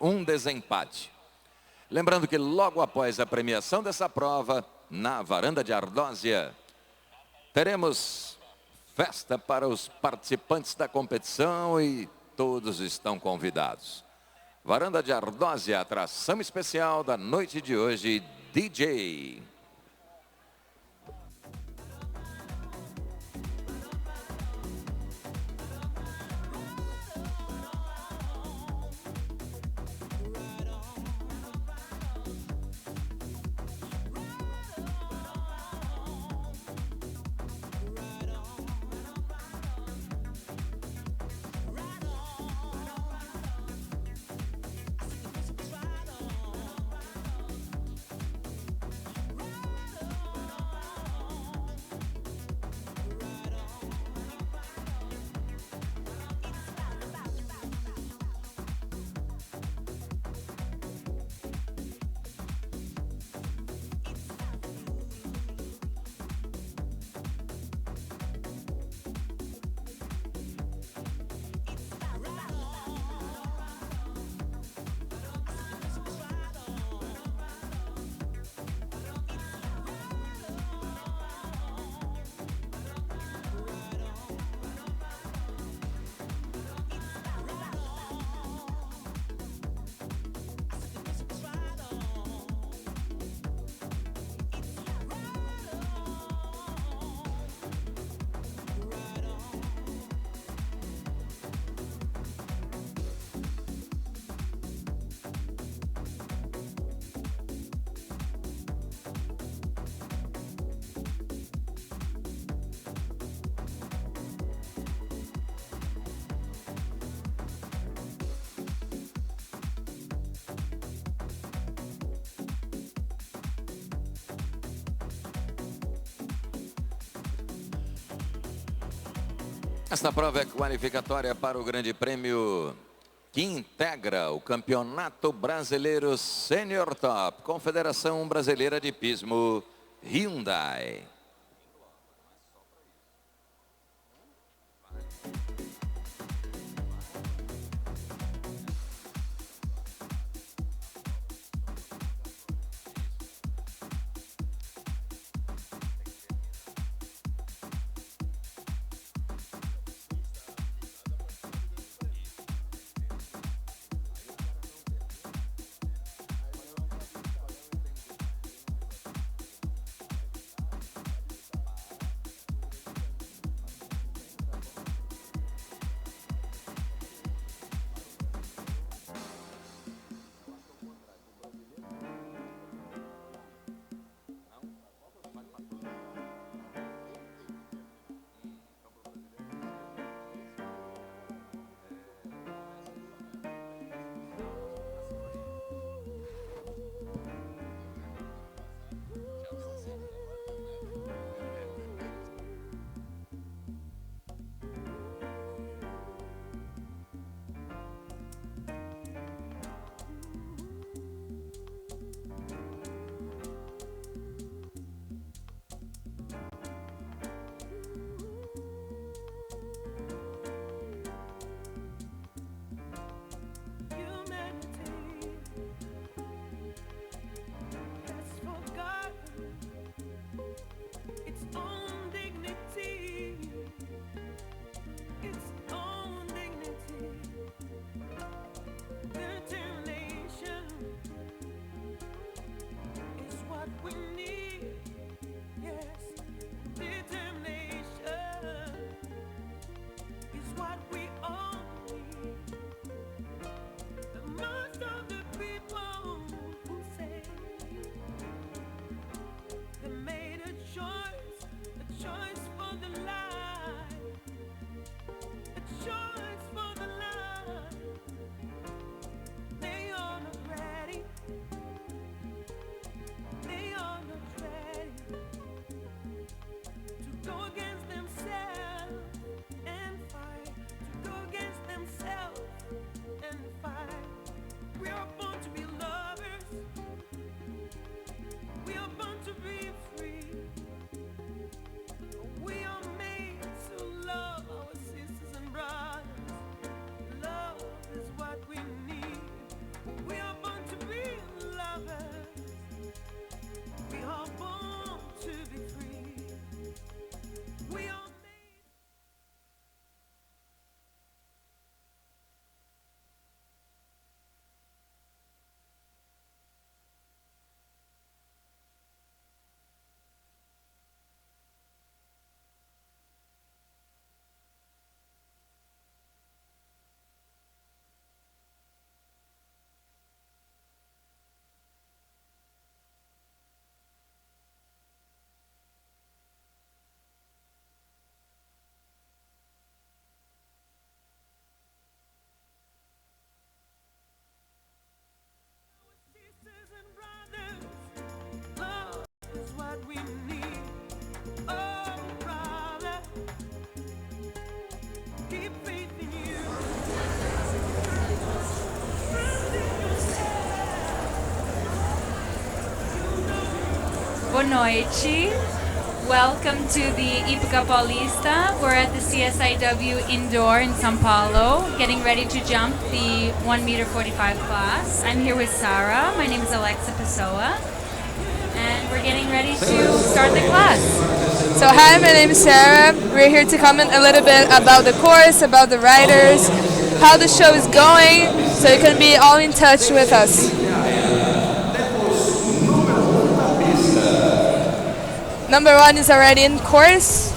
um desempate. Lembrando que logo após a premiação dessa prova, na varanda de Ardósia, teremos festa para os participantes da competição e todos estão convidados. Varanda de Ardósia, atração especial da noite de hoje, DJ. Esta prova é qualificatória para o Grande Prêmio que integra o Campeonato Brasileiro Sênior Top, Confederação Brasileira de Hipismo, Hyundai. Boa noite. Welcome to the Hipica Paulista. We're at the CSIW indoor in São Paulo, getting ready to jump the 1m45 class. I'm here with Sarah. My name is Alexa Pessoa. And we're getting ready to start the class. So hi, my name is Sarah. We're here to comment a little bit about the course, about the riders, how the show is going, so you can be all in touch with us. Number 1 is already in course.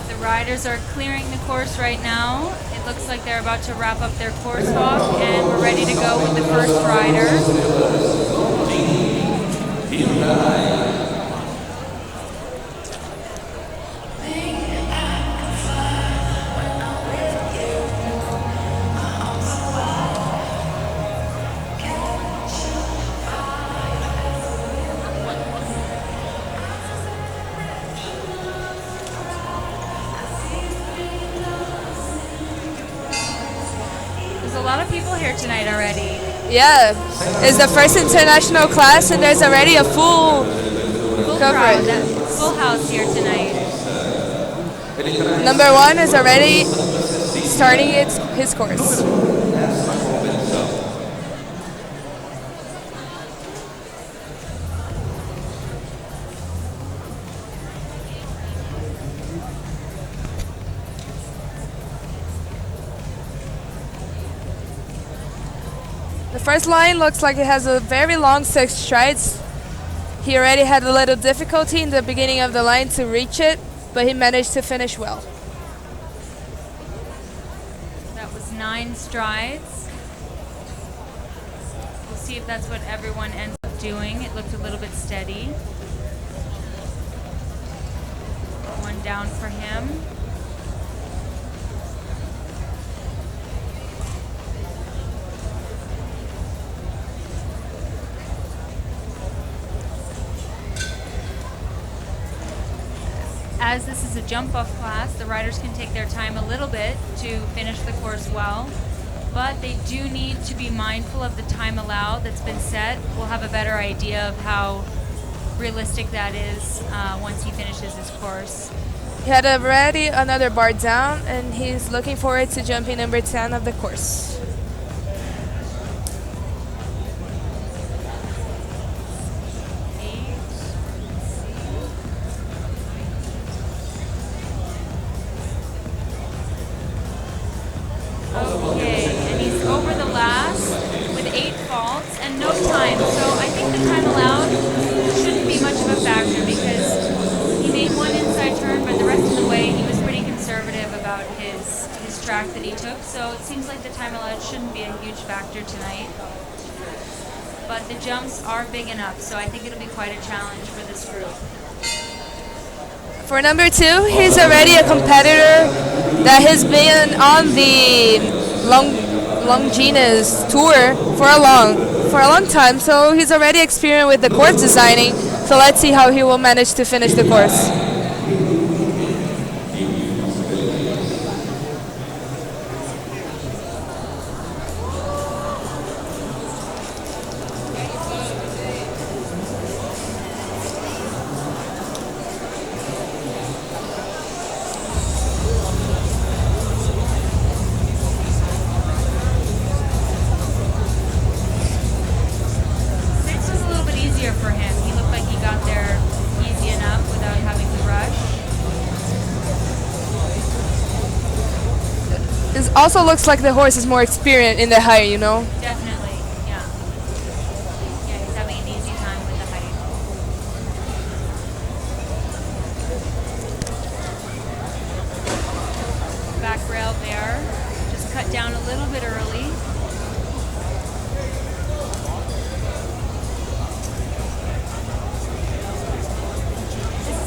The riders are clearing the course right now. It looks like they're about to wrap up their course walk, and we're ready to go with the first rider. There's a lot of people here tonight already. Yeah, it's the first international class and there's already a full coverage. Full house here tonight. Number 1 is already starting his course. The first line looks like it has a very long 6 strides. He already had a little difficulty in the beginning of the line to reach it, but he managed to finish well. That was 9 strides. We'll see if that's what everyone ends up doing. It looked a little bit steady. 1 down for him. As this is a jump-off class, the riders can take their time a little bit to finish the course well, but they do need to be mindful of the time allowed that's been set. We'll have a better idea of how realistic that is once he finishes his course. He had already another bar down, and he's looking forward to jumping number 10 of the course. Okay, and he's over the last with 8 faults and no time. So I think the time allowed shouldn't be much of a factor because he made 1 inside turn, but the rest of the way he was pretty conservative about his track that he took. So it seems like the time allowed shouldn't be a huge factor tonight. But the jumps are big enough, so I think it'll be quite a challenge for this group. For number 2, he's already a competitor that has been on the Longines tour for a long time, so he's already experienced with the course designing. So let's see how he will manage to finish the course. For him, he looked like he got there easy enough without having to rush. It also looks like the horse is more experienced in the height, you know? Definitely, yeah. Yeah, he's having an easy time with the height. Back rail there, just cut down a little bit early.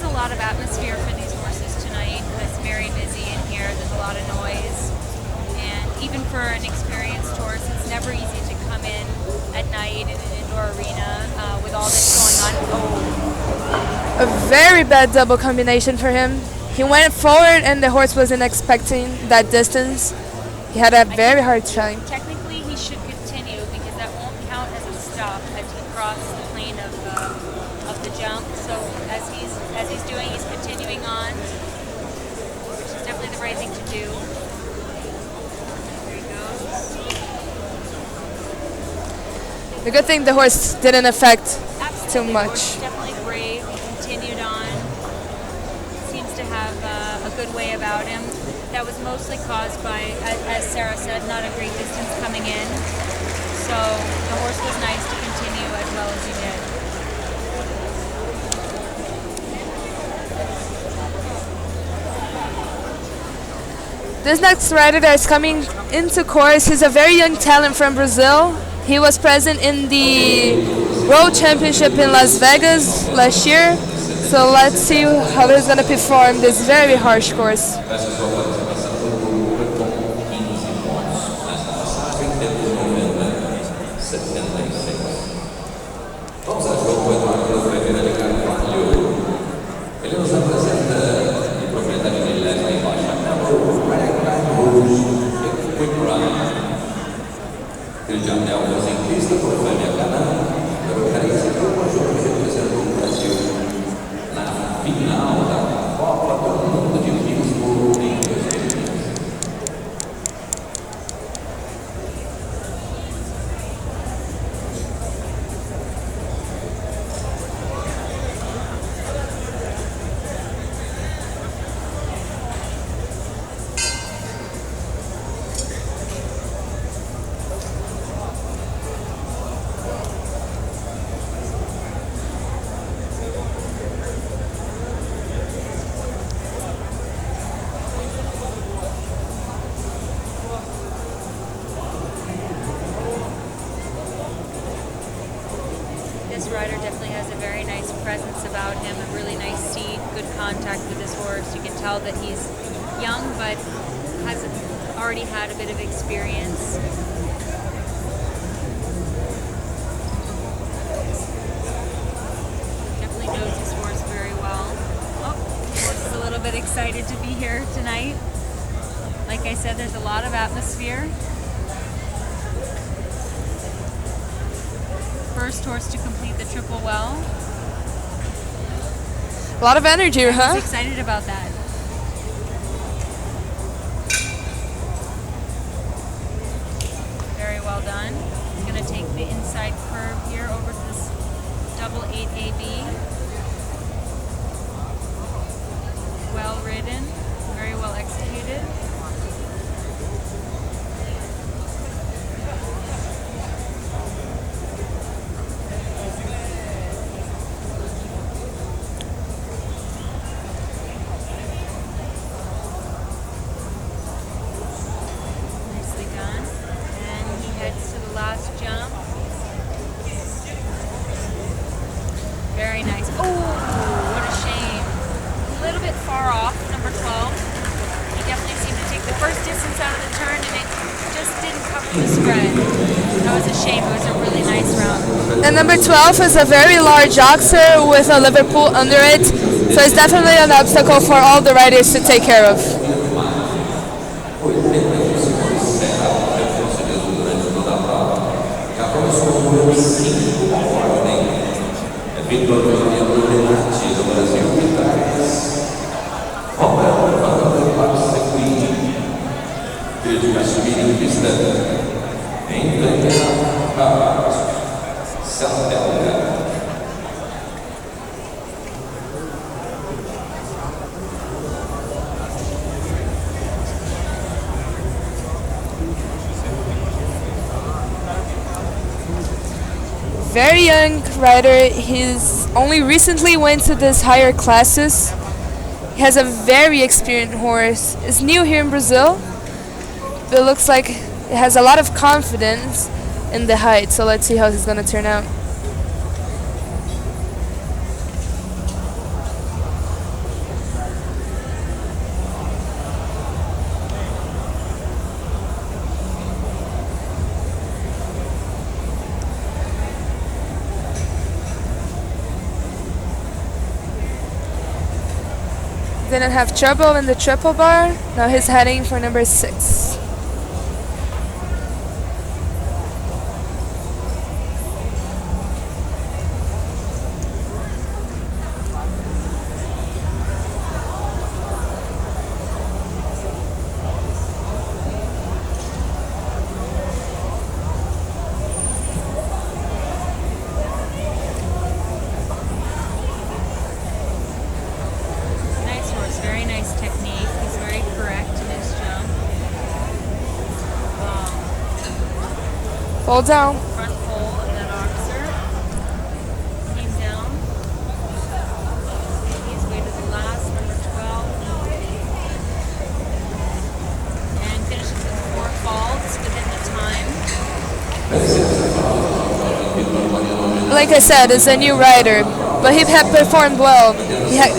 A lot of atmosphere for these horses tonight. It's very busy in here. There's a lot of noise, and even for an experienced horse, it's never easy to come in at night in an indoor arena with all this going on. A very bad double combination for him. He went forward, and the horse wasn't expecting that distance. He had a very hard time. Technically, he should continue because that won't count as a stop as he crossed the plane of the jump. So as he's doing, he's continuing on, which is definitely the right thing to do. There he goes. The good thing the horse didn't affect Absolutely, too the much. horse is definitely brave. He continued on. Seems to have a good way about him. That was mostly caused by, as Sarah said, not a great distance coming in. So the horse was nice to continue as well as he did. This next rider that is coming into course is a very young talent from Brazil. He was present in the World Championship in Las Vegas last year. So let's see how he's going to perform this very harsh course. Ele nos apresenta de propriedade de Leslie Rocha, ele já é um ciclista por família canal, eu quero dizer o conjunto que representou o Brasil na final da Copa do Mundo de Pismo em 2015. This rider definitely has a very nice presence about him, a really nice seat, good contact with his horse. You can tell that he's young, but has already had a bit of experience. Definitely knows his horse very well. Oh, the horse is a little bit excited to be here tonight. Like I said, there's a lot of atmosphere. First horse to complete the triple well. A lot of energy, huh? He's excited about that. Very well done. He's going to take the inside curve here over to this double 8 AB. Well ridden, very well executed. Very nice. Oh, what a shame. A little bit far off, number 12. He definitely seemed to take the first distance out of the turn and it just didn't cover the spread. That was a shame. It was a really nice round. And number 12 is a very large oxer with a Liverpool under it. So it's definitely an obstacle for all the riders to take care of. Vitor Renati do Brasil de trás. Roberto Fernando Passequim. Trilho de Caxemira em pista. Em frente a Celta. Very young rider. He's only recently went to this higher classes. He has a very experienced horse. It's new here in Brazil, but it looks like it has a lot of confidence in the height. So let's see how he's going to turn out. Didn't have trouble in the triple bar. Now he's heading for number 6. Fall down. Front pole of that oxer. Came down. He's way to the last, number 12. And finishes with 4 faults within the time. Like I said, it's a new rider, but he had performed well.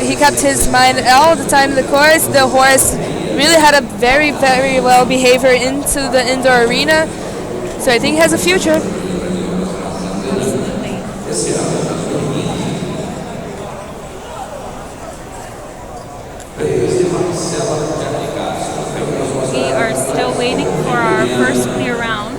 He kept his mind all the time in the course. The horse really had a very, very well behavior into the indoor arena, so I think he has a future. Absolutely. We are still waiting for our first clear round.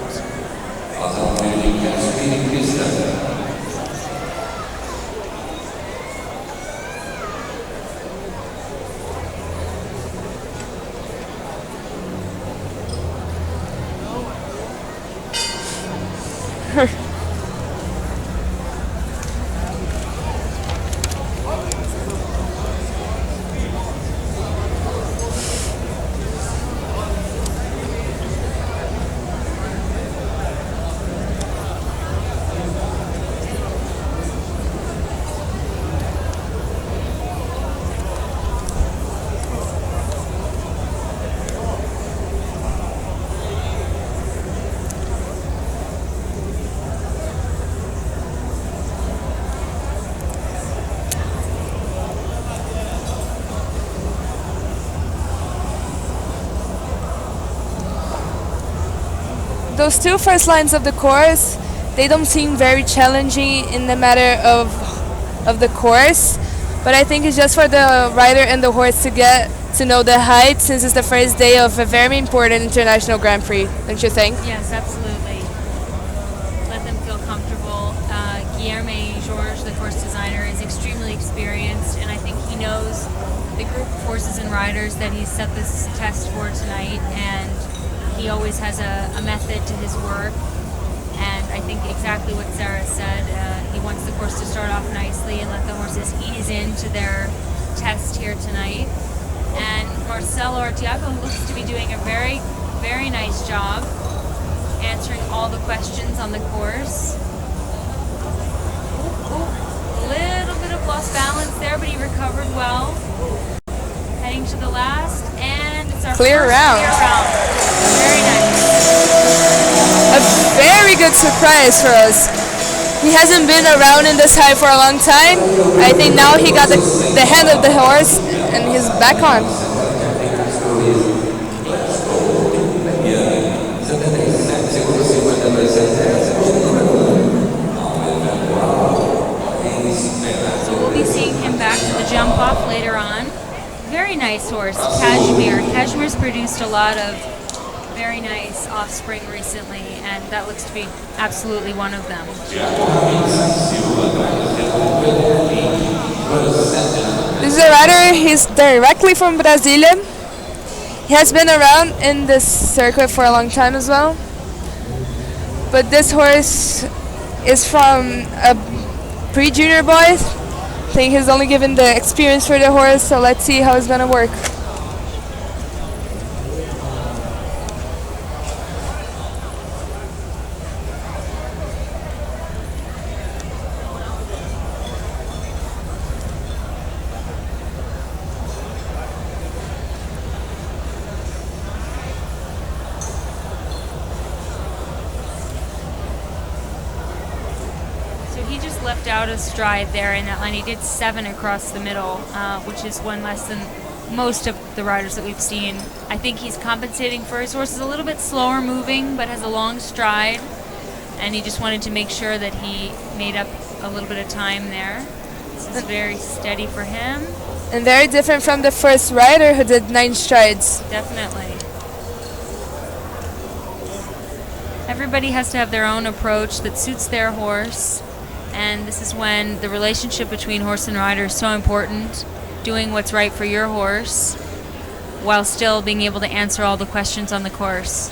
Those 2 first lines of the course, they don't seem very challenging in the matter of the course, but I think it's just for the rider and the horse to get to know the height, since it's the first day of a very important international Grand Prix, don't you think? Yes, absolutely. Let them feel comfortable. Guilherme Jorge, the course designer, is extremely experienced, and I think he knows the group of horses and riders that he's set this test for tonight, and he always has a method to his work. And I think exactly what Sarah said, he wants the course to start off nicely and let the horses ease into their test here tonight. And Marcelo Artiago looks to be doing a very, very nice job answering all the questions on the course. A little bit of lost balance there, but he recovered well. Heading to the last, and it's our Clear first round. clear round. Very nice. A very good surprise for us. He hasn't been around in this height for a long time. I think now he got the hand of the horse and he's back on. So we'll be seeing him back to the jump off later on. Very nice horse, Cashmere. Cashmere's produced a lot of very nice offspring recently, and that looks to be absolutely one of them. This is a rider, he's directly from Brasilia. He has been around in this circuit for a long time as well. But this horse is from a pre-junior boy. I think he's only given the experience for the horse, so let's see how it's gonna work. So he just left out a stride there in that line. He did 7 across the middle, which is 1 less than most of the riders that we've seen. I think he's compensating for his horse is a little bit slower moving, but has a long stride, and he just wanted to make sure that he made up a little bit of time there. This is very steady for him. And very different from the first rider who did 9 strides. Definitely. Everybody has to have their own approach that suits their horse, and this is when the relationship between horse and rider is so important, doing what's right for your horse while still being able to answer all the questions on the course.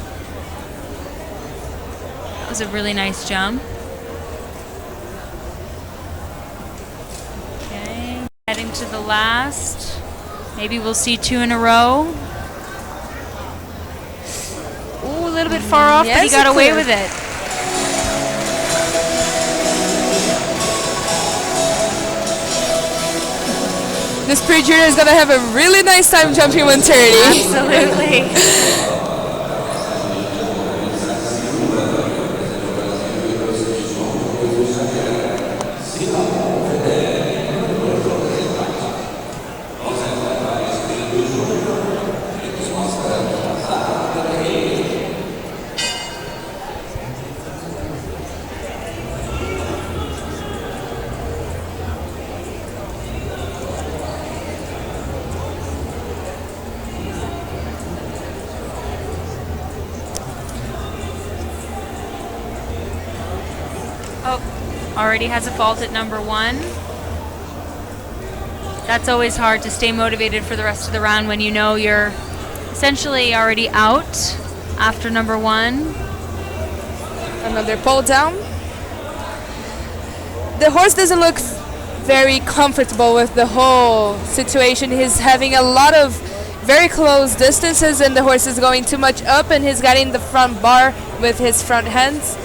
That was a really nice jump. Okay, heading to the last. Maybe we'll see 2 in a row. Ooh, a little bit far off, but he Yes, got away clear. with it. this pre-junior is gonna have a really nice time jumping 130. Absolutely. Already has a fault at number 1. That's always hard to stay motivated for the rest of the round when you know you're essentially already out after number 1. Another pull down. The horse doesn't look very comfortable with the whole situation. He's having a lot of very close distances and the horse is going too much up and he's getting the front bar with his front hands.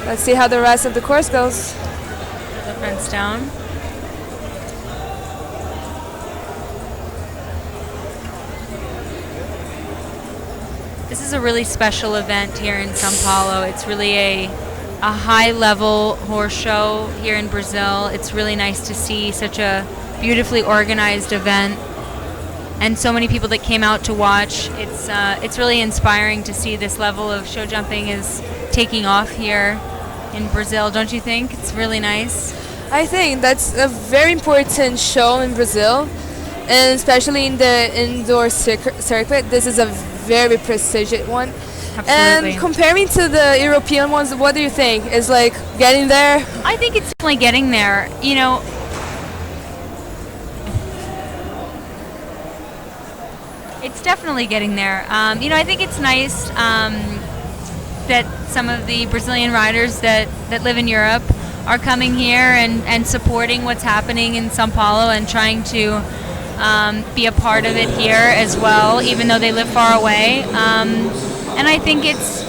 Let's see how the rest of the course goes. The fence down. This is a really special event here in São Paulo. It's really a high-level horse show here in Brazil. It's really nice to see such a beautifully organized event and so many people that came out to watch. It's really inspiring to see this level of show jumping is taking off here in Brazil, don't you think? It's really nice. I think that's a very important show in Brazil, and especially in the indoor circuit. This is a very prestigious one. Absolutely. And comparing to the European ones, what do you think? Is like getting there? I think it's definitely getting there. You know, it's definitely getting there. You know, I think it's nice that some of the Brazilian riders that live in Europe are coming here and supporting what's happening in São Paulo and trying to be a part of it here as well, even though they live far away. And I think it's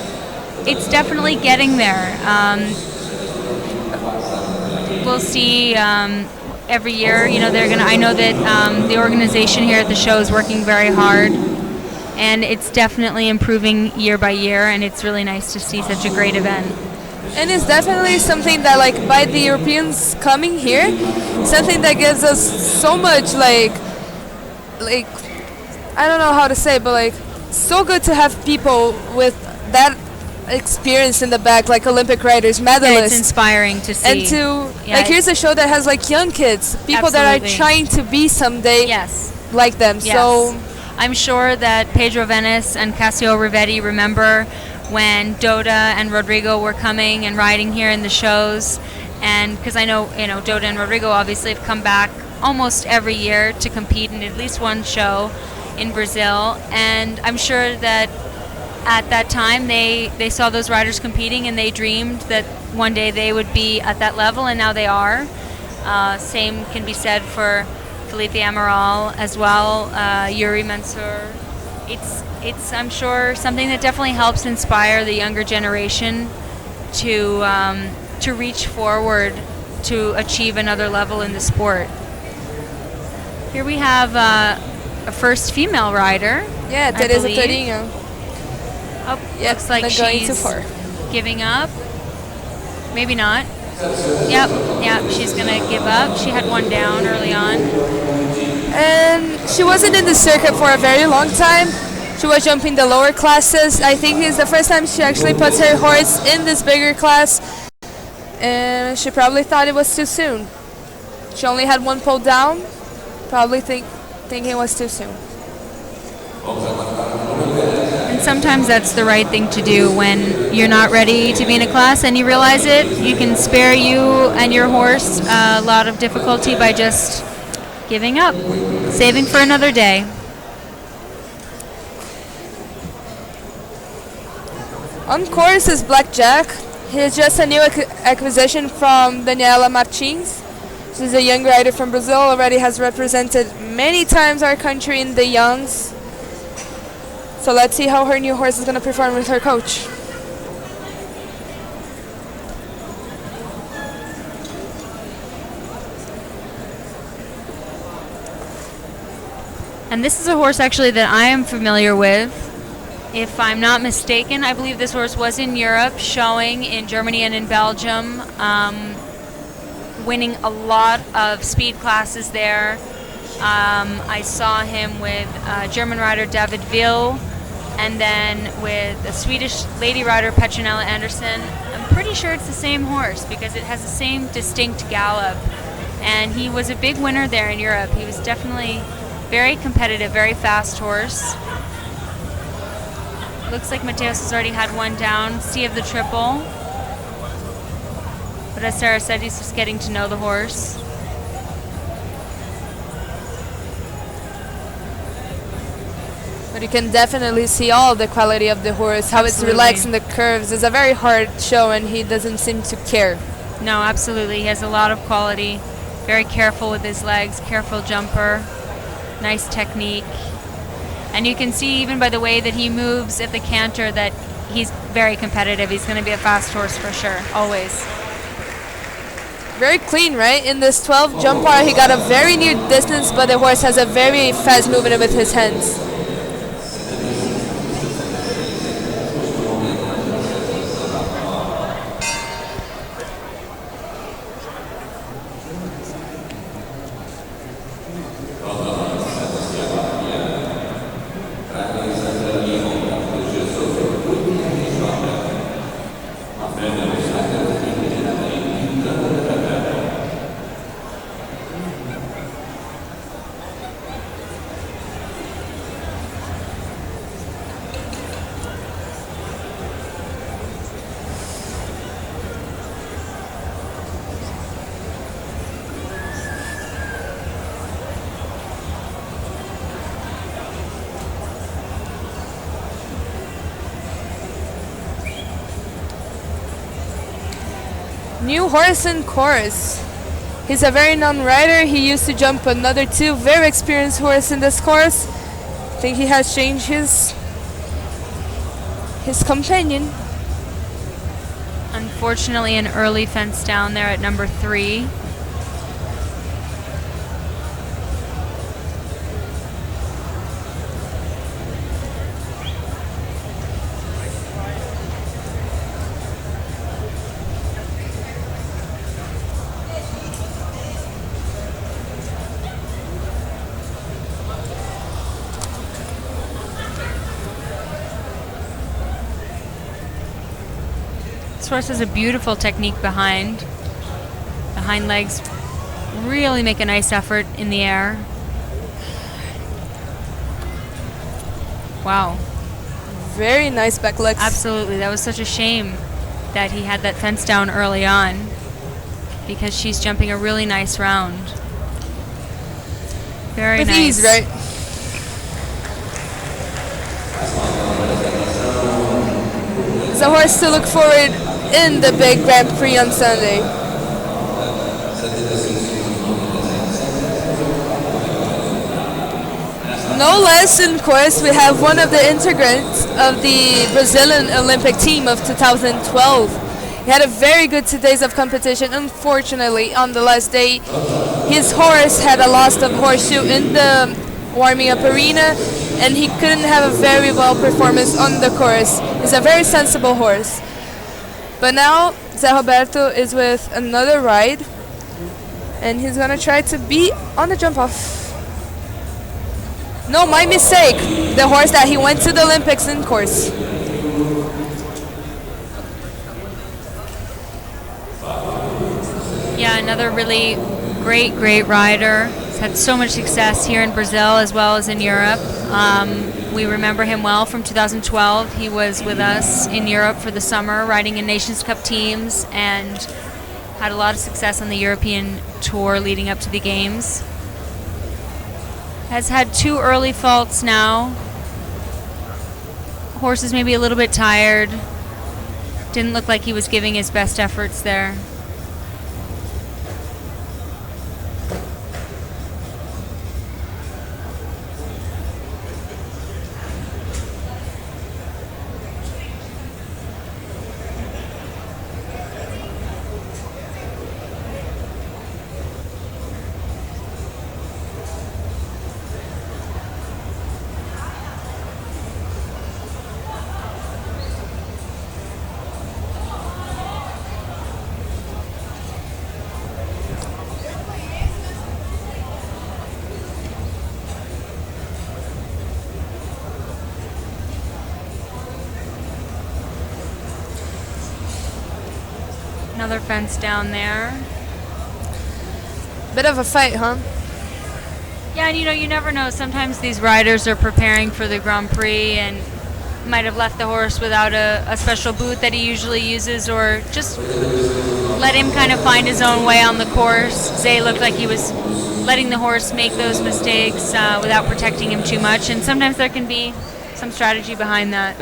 definitely getting there. We'll see every year. You know, they're gonna. I know that the organization here at the show is working very hard. And it's definitely improving year by year, and it's really nice to see such a great event. And it's definitely something that, like, by the Europeans coming here, something that gives us so much, like I don't know how to say, but like, so good to have people with that experience in the back, like Olympic riders, medalists. Yeah, it's inspiring to see. And to, like, here's a show that has, like, young kids, people that are trying to be someday like them. Yes. So I'm sure that Pedro Venice and Cassio Rivetti remember when Doda and Rodrigo were coming and riding here in the shows, and because I know, you know, Doda and Rodrigo obviously have come back almost every year to compete in at least one show in Brazil, and I'm sure that at that time they saw those riders competing and they dreamed that one day they would be at that level, and now they are. Same can be said for Felipe Amaral as well, Yuri Mansour. It's I'm sure something that definitely helps inspire the younger generation to reach forward to achieve another level in the sport. Here we have a first female rider. Yeah, Teresa Torinho. Oh, looks like she's giving up. Maybe not. Yep, she's gonna give up. She had one down early on. And she wasn't in the circuit for a very long time. She was jumping the lower classes. I think it's the first time she actually puts her horse in this bigger class. And she probably thought it was too soon. She only had one pull down. Probably thinking it was too soon. And sometimes that's the right thing to do when you're not ready to be in a class and you realize it. You can spare you and your horse a lot of difficulty by just giving up, saving for another day. On course is Blackjack. He's just a new acquisition from Daniela Martins. She's a young rider from Brazil, already has represented many times our country in the youngs. So let's see how her new horse is going to perform with her coach. And this is a horse actually that I am familiar with. If I'm not mistaken, I believe this horse was in Europe, showing in Germany and in Belgium, winning a lot of speed classes there. I saw him with German rider David Will, and then with the Swedish lady rider Petronella Anderson. I'm pretty sure it's the same horse because it has the same distinct gallop. And he was a big winner there in Europe. He was definitely very competitive, very fast horse. Looks like Mateus has already had one down, Sea of the Triple. But as Sarah said, he's just getting to know the horse. But you can definitely see all the quality of the horse, how Absolutely. it's relaxed in the curves. It's a very hard show and he doesn't seem to care. No, absolutely. He has a lot of quality. Very careful with his legs, careful jumper, nice technique. And you can see even by the way that he moves at the canter that he's very competitive. He's going to be a fast horse for sure, always. Very clean, right? In this 12 jump bar, he got a very near distance, but the horse has a very fast movement with his hands. New horse and course. He's a very known rider. He used to jump another two very experienced horse in this course. I think he has changed his companion. Unfortunately, an early fence down there at number 3. This horse has a beautiful technique behind. The hind legs really make a nice effort in the air. Wow. Very nice back legs. Absolutely. That was such a shame that he had that fence down early on because she's jumping a really nice round. Very with nice. ease, right? It's a horse to look forward in the big Grand Prix on Sunday. No less, in course, we have one of the integrants of the Brazilian Olympic team of 2012. He had a very good 2 days of competition. Unfortunately, on the last day, his horse had a loss of horseshoe in the warming up arena, and he couldn't have a very well performance on the course. He's a very sensible horse. But now, Zé Roberto is with another ride, and he's gonna try to be on the jump off. No, my mistake. The horse that he went to the Olympics in course. Yeah, another really great rider. He's had so much success here in Brazil as well as in Europe. We remember him well from 2012. He was with us in Europe for the summer, riding in Nations Cup teams, and had a lot of success on the European tour leading up to the games. Has had 2 early faults now. Horse is maybe a little bit tired. Didn't look like he was giving his best efforts there. Another fence down there. Bit of a fight, huh? Yeah, and you never know. Sometimes these riders are preparing for the Grand Prix and might have left the horse without a special boot that he usually uses, or just let him kind of find his own way on the course. Zay looked like he was letting the horse make those mistakes without protecting him too much, and sometimes there can be some strategy behind that.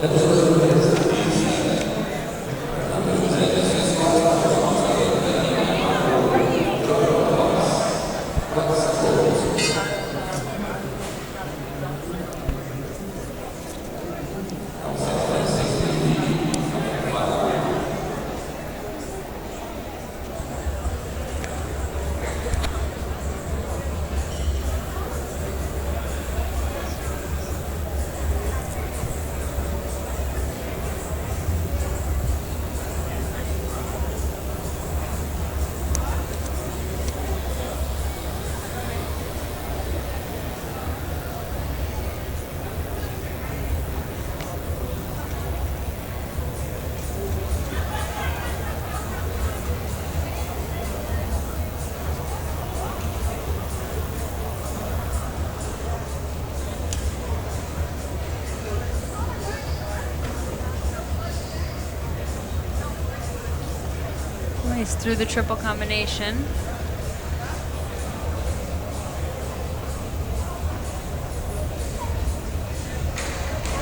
Nice through the triple combination.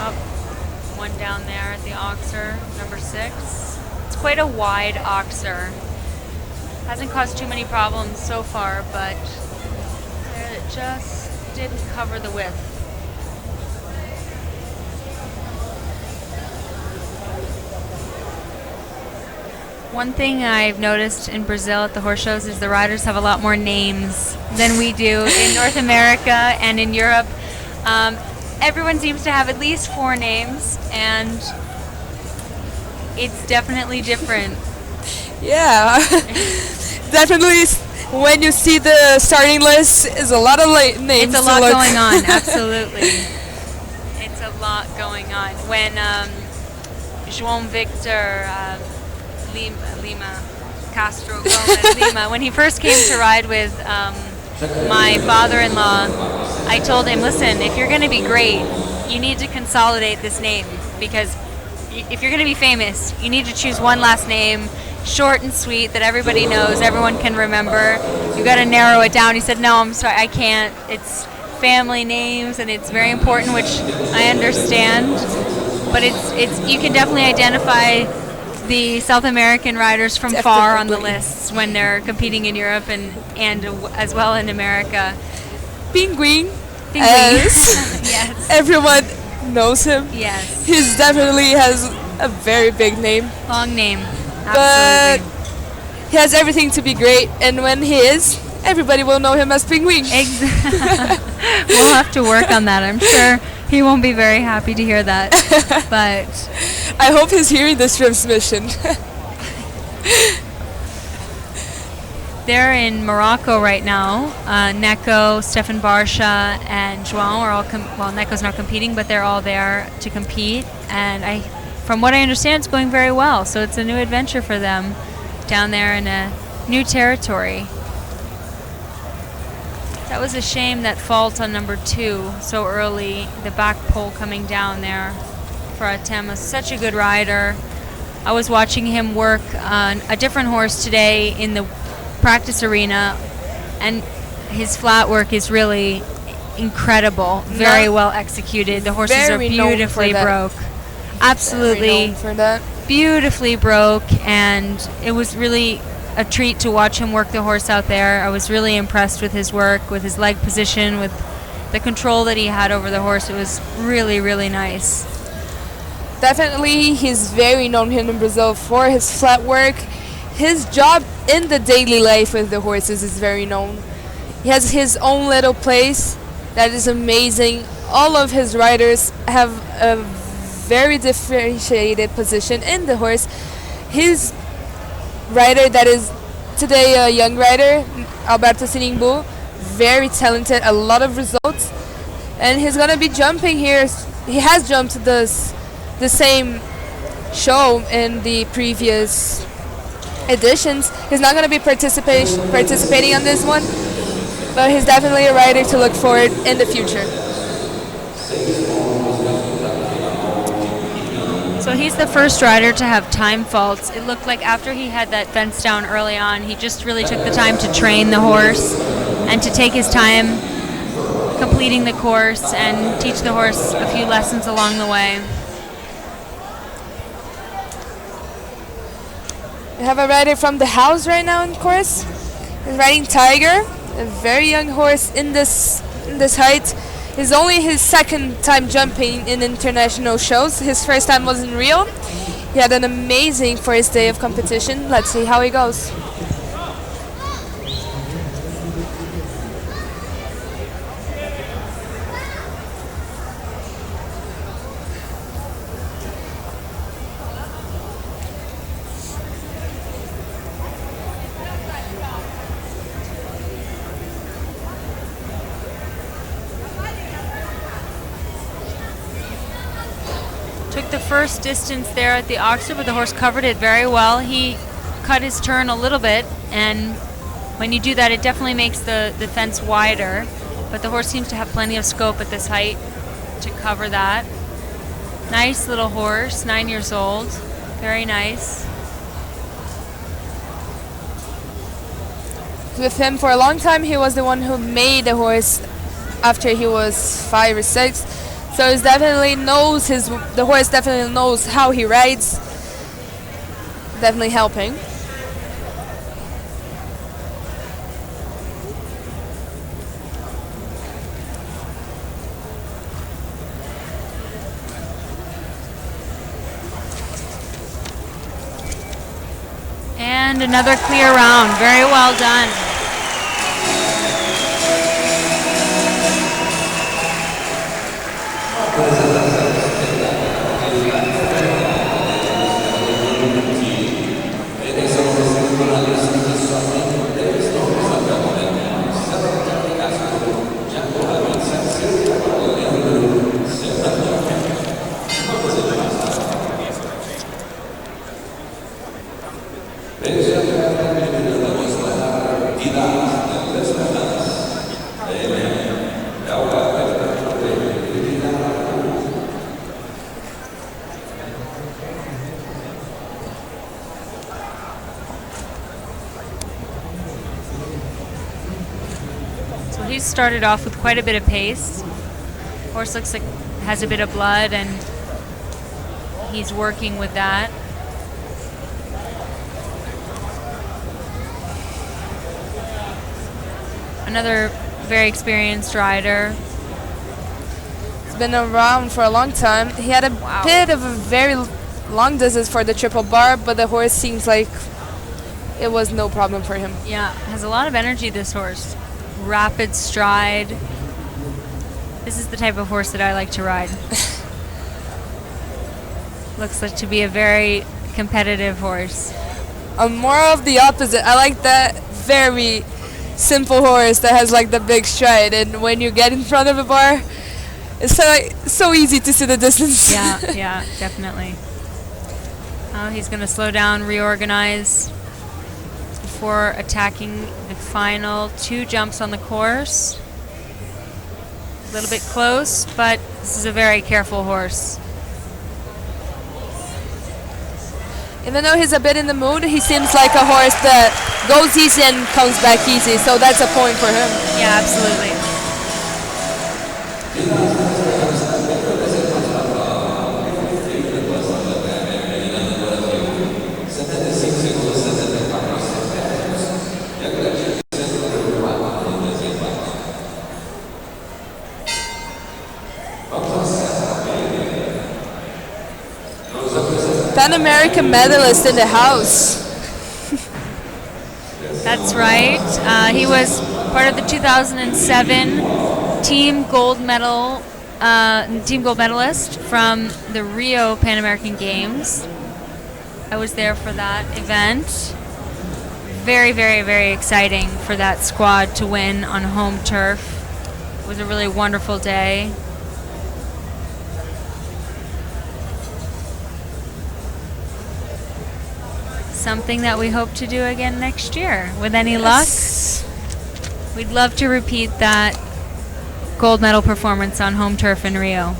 Up, one down there at the oxer, number 6. It's quite a wide oxer. Hasn't caused too many problems so far, but it just didn't cover the width. One thing I've noticed in Brazil at the horse shows is the riders have a lot more names than we do in North America and in Europe. Everyone seems to have at least 4 names, and it's definitely different. Yeah, definitely. When you see the starting list, is a lot of names. It's a lot going on, absolutely. It's a lot going on. When João Victor Lima Castro Gomez Lima, when he first came to ride with my father-in-law, I told him, listen, if you're going to be great, you need to consolidate this name, because if you're going to be famous, you need to choose one last name, short and sweet, that everybody knows, everyone can remember. You got to narrow it down. He said, no, I'm sorry, I can't. It's family names, and it's very important, which I understand, but it's you can definitely identify the South American riders from far on the lists when they're competing in Europe and as well in America. Pinguim. Yes. Everyone knows him. Yes. He definitely has a very big name. Long name. But Absolutely. he has everything to be great, and when he is, everybody will know him as Pinguim. We'll have to work on that. I'm sure he won't be very happy to hear that. But I hope he's hearing this transmission. they're in Morocco right now. Neko, Stefan Barsha, and João are all Neko's not competing, but they're all there to compete. And from what I understand, it's going very well. So it's a new adventure for them down there in a new territory. That was a shame, that fault on number 2 so early, the back pole coming down there for Atema. Such a good rider. I was watching him work on a different horse today in the practice arena, and his flat work is really incredible. Very well executed. The horses are beautifully broke. Absolutely beautifully broke, and it was really a treat to watch him work the horse out there. I was really impressed with his work, with his leg position, with the control that he had over the horse. It was really, really nice. Definitely, he's very known here in Brazil for his flat work. His job in the daily life with the horses is very known. He has his own little place that is amazing. All of his riders have a very differentiated position in the horse. His rider that is today a young rider, Alberto Sinimbu, very talented, a lot of results, and he's gonna be jumping here. He has jumped the same show in the previous additions. He's not going to be participating on this one, but he's definitely a rider to look forward in the future. So he's the first rider to have time faults. It looked like after he had that fence down early on, he just really took the time to train the horse and to take his time completing the course and teach the horse a few lessons along the way. We have a rider from the house right now in course. He's riding Tiger, a very young horse in this height. It's only his second time jumping in international shows. His first time was in Rio. He had an amazing first day of competition. Let's see how he goes. Took the first distance there at the Oxford, but the horse covered it very well. He cut his turn a little bit, and when you do that, it definitely makes the fence wider. But the horse seems to have plenty of scope at this height to cover that. Nice little horse, 9 years old. Very nice. With him for a long time, he was the one who made the horse after he was 5 or 6. So he definitely knows the horse definitely knows how he rides. Definitely helping. And another clear round. Very well done. He started off with quite a bit of pace. Horse looks like has a bit of blood, and he's working with that. Another very experienced rider. He's been around for a long time. He had a bit of a very long distance for the triple bar, but the horse seems like it was no problem for him. Yeah, has a lot of energy, this horse. Rapid stride. This is the type of horse that I like to ride. Looks like to be a very competitive horse. I'm more of the opposite. I like that very simple horse that has like the big stride, and when you get in front of a bar, it's so easy to see the distance. Yeah, definitely. Oh, he's going to slow down, reorganize before attacking the final 2 jumps on the course. A little bit close, but this is a very careful horse. Even though he's a bit in the mood, he seems like a horse that goes easy and comes back easy, so that's a point for him. Yeah, absolutely. Pan American medalist in the house. That's right. He was part of the 2007 team gold medalist from the Rio Pan American Games. I was there for that event. Very, very, very exciting for that squad to win on home turf. It was a really wonderful day. something that we hope to do again next year. With any luck, we'd love to repeat that gold medal performance on home turf in Rio.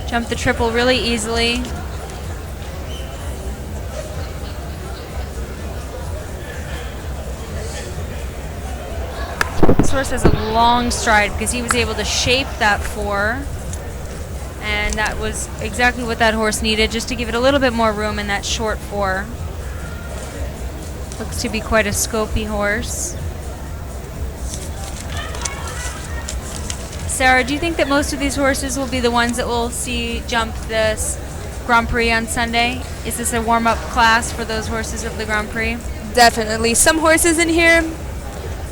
Jumped the triple really easily. This horse has a long stride because he was able to shape that 4, and that was exactly what that horse needed, just to give it a little bit more room in that short 4. Looks to be quite a scopy horse. Sarah, do you think that most of these horses will be the ones that we'll see jump this Grand Prix on Sunday? Is this a warm-up class for those horses of the Grand Prix? Definitely. Some horses in here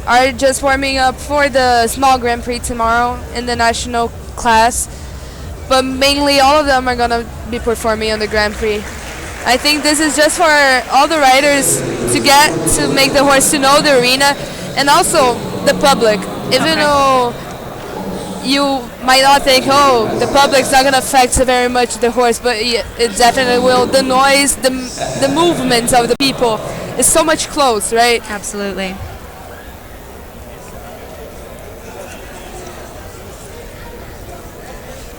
are just warming up for the small Grand Prix tomorrow in the national class, but mainly all of them are going to be performing on the Grand Prix. I think this is just for all the riders to get to make the horse to know the arena, and also the public. Even though you might not think, oh, the public's not going to affect very much the horse, but it definitely will. The noise, the movements of the people is so much close, right? Absolutely.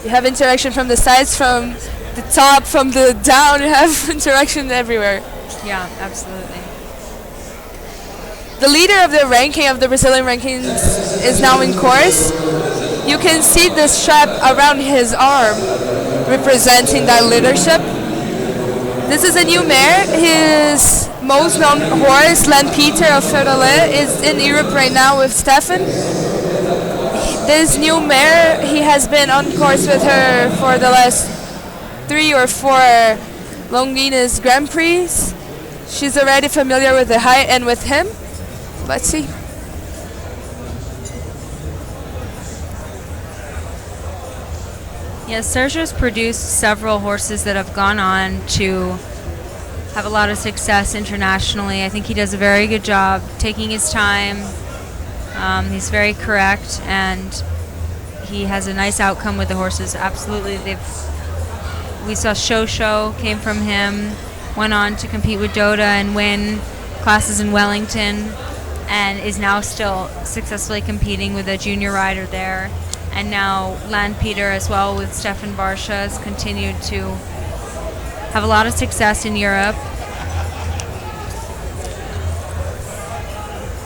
You have interaction from the sides, from the top, from the down. You have interaction everywhere. Yeah, absolutely. The leader of the ranking, of the Brazilian rankings, is now in course. You can see the strap around his arm representing that leadership. This is a new mare. His most known horse, Peter of Ferrolet, is in Europe right now with Stefan. This new mare, he has been on course with her for the last 3 or 4 Longines Grand Prix. She's already familiar with the height and with him. Let's see. Yes, Sergio's produced several horses that have gone on to have a lot of success internationally. I think he does a very good job taking his time. He's very correct, and he has a nice outcome with the horses. Absolutely, we saw Show came from him, went on to compete with Doda and win classes in Wellington, and is now still successfully competing with a junior rider there. And now Peter as well with Stefan Barsha has continued to have a lot of success in Europe.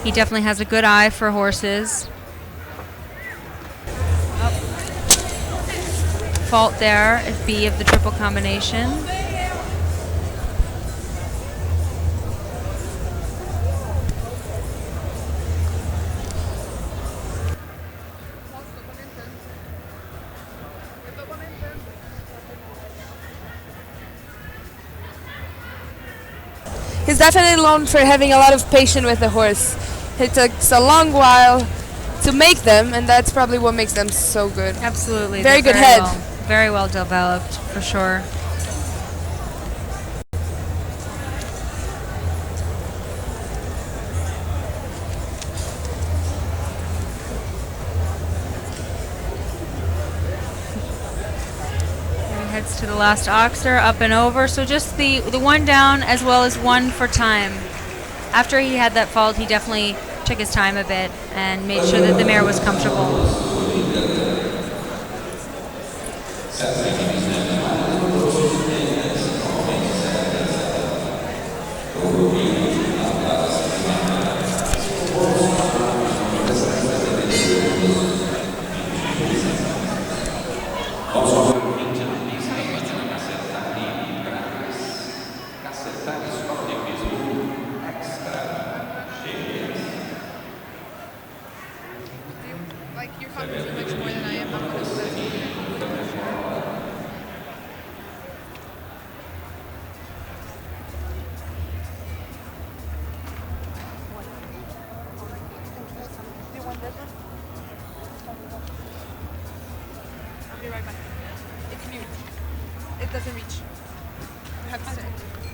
He definitely has a good eye for horses. Fault there at B of the triple combination. He's definitely known for having a lot of patience with the horse. It takes a long while to make them, and that's probably what makes them so good. Absolutely. Very good head. Very well developed, for sure. Heads to the last oxer, up and over. So just the one down as well as one for time. After he had that fault, he definitely took his time a bit and made sure that the mare was comfortable. I'll be right back. It's mute. It doesn't reach. You have to say.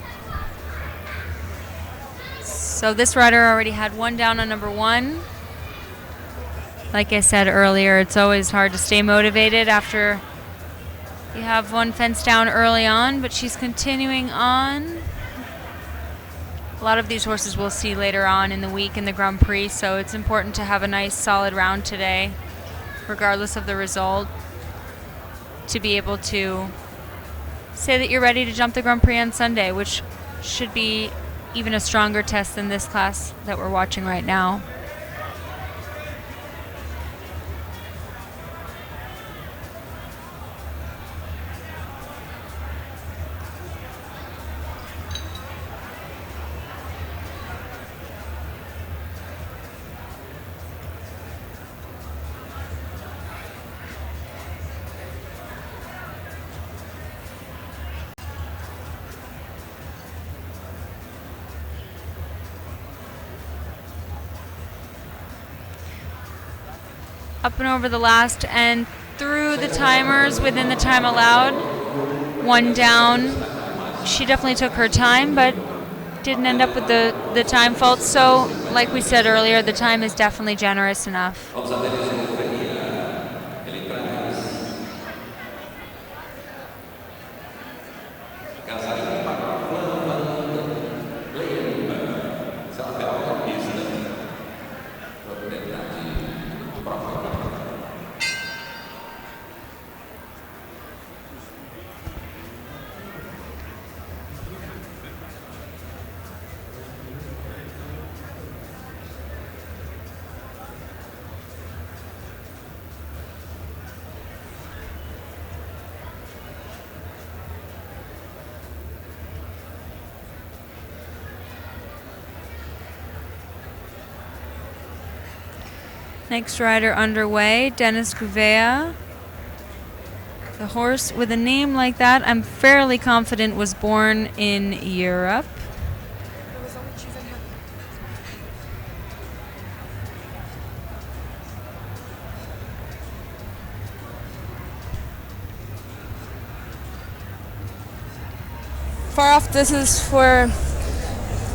So this rider already had one down on number 1. Like I said earlier, it's always hard to stay motivated after you have one fence down early on, but she's continuing on. A lot of these horses we'll see later on in the week in the Grand Prix, so it's important to have a nice solid round today, regardless of the result, to be able to say that you're ready to jump the Grand Prix on Sunday, which should be even a stronger test than this class that we're watching right now. Up and over the last and through the timers within the time allowed. One down. She definitely took her time, but didn't end up with the time fault. So, like we said earlier, the time is definitely generous enough. Next rider underway, Dennis Gouveia. The horse with a name like that, I'm fairly confident was born in Europe. Far off, this is for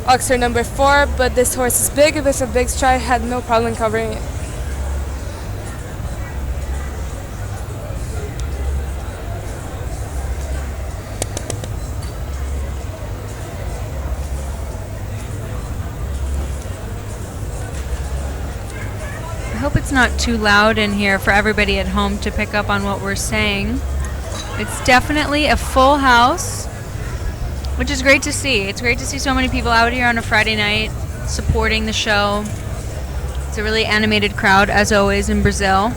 Oxer number 4, but this horse is big with a big stride, had no problem covering it. I hope it's not too loud in here for everybody at home to pick up on what we're saying. It's definitely a full house, which is great to see. It's great to see so many people out here on a Friday night supporting the show. It's a really animated crowd, as always, in Brazil.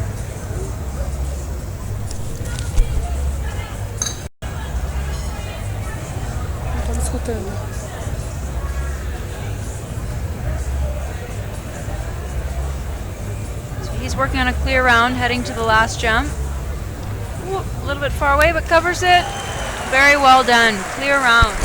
So he's working on a clear round, heading to the last jump. Ooh, a little bit far away, but covers it. Very well done. Clear round.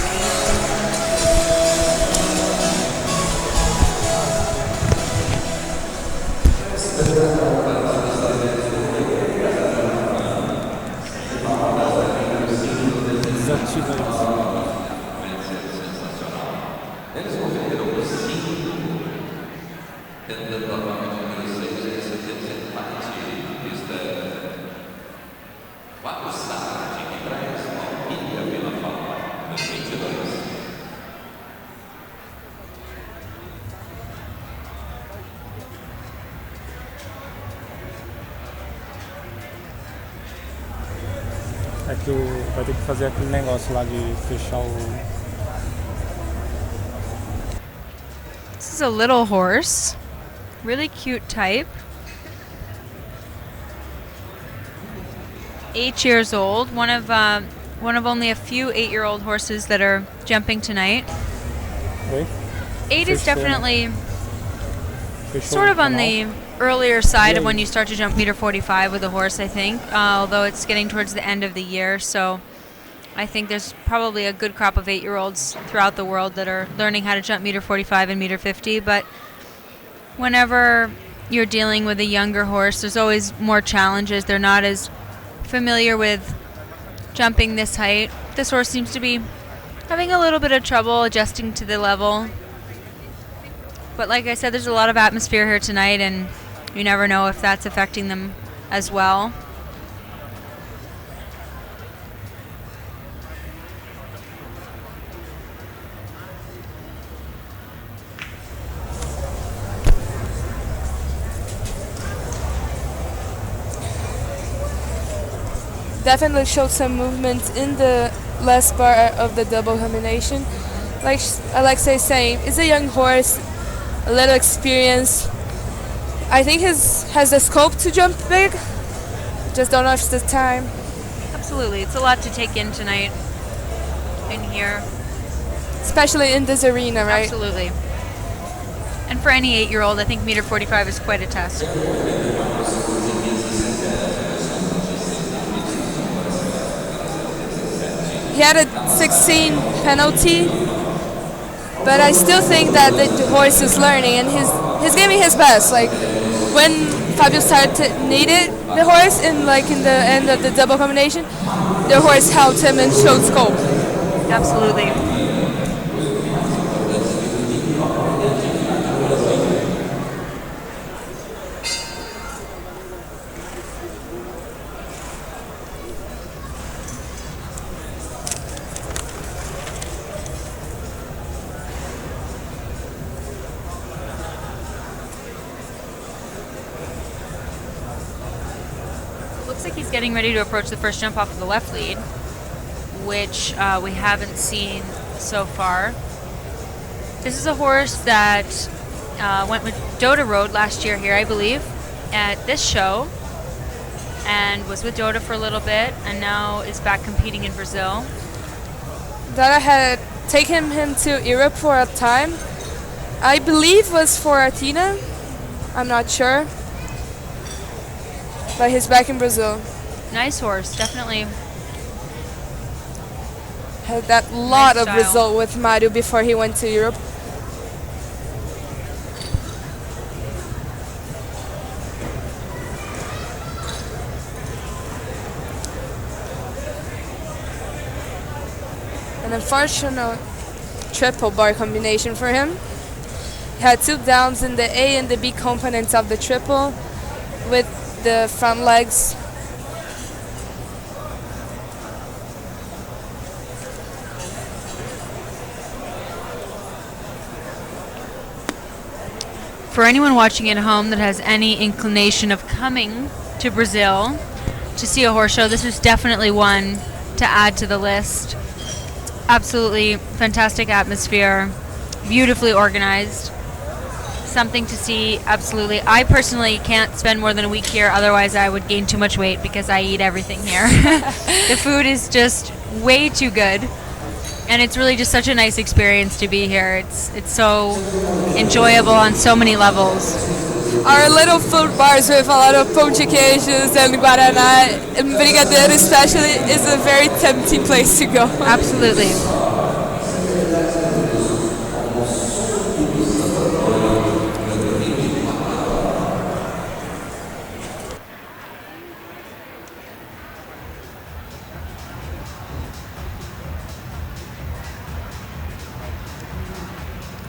É que vai ter que fazer aquele negócio lá de fechar o... This is a little horse. Really cute type. 8 years old. One of only a few 8-year-old horses that are jumping tonight. Oi? 8 is definitely sort of on the earlier side of when you start to jump meter 45 with a horse, I think, although it's getting towards the end of the year, so I think there's probably a good crop of 8-year-olds throughout the world that are learning how to jump meter 45 and meter 50, but whenever you're dealing with a younger horse, there's always more challenges. They're not as familiar with jumping this height. This horse seems to be having a little bit of trouble adjusting to the level. But like I said, there's a lot of atmosphere here tonight, and you never know if that's affecting them as well. Definitely showed some movement in the last bar of the double combination. Like Alexei saying, it's a young horse, a little experience. I think he has the scope to jump big. Just don't know if it's the time. Absolutely. It's a lot to take in tonight in here. Especially in this arena, right? Absolutely. And for any 8-year-old, I think meter 45 is quite a test. He had a 16 penalty, but I still think that the horse is learning and he's giving his best. Like when Fabio started to need it, the horse, in the end of the double combination, the horse helped him and showed scope. Absolutely. Looks like he's getting ready to approach the first jump off of the left lead, which we haven't seen so far. This is a horse that went with Dota Road last year here, I believe, at this show, and was with Dota for a little bit, and now is back competing in Brazil. Dota had taken him to Europe for a time. I believe was for Athena. I'm not sure. But he's back in Brazil. Nice horse, definitely. Had that lot Nice of style. result with Mario before he went to Europe. An unfortunate triple bar combination for him. He had 2 downs in the A and the B components of the triple with the front legs. For anyone watching at home that has any inclination of coming to Brazil to see a horse show, this is definitely one to add to the list. Absolutely fantastic atmosphere, beautifully organized, something to see, absolutely. I personally can't spend more than a week here, otherwise I would gain too much weight because I eat everything here. The food is just way too good, and it's really just such a nice experience to be here. It's so enjoyable on so many levels. Our little food bars with a lot of pão de queijos and guaraná and brigadeiro especially is a very tempting place to go. Absolutely.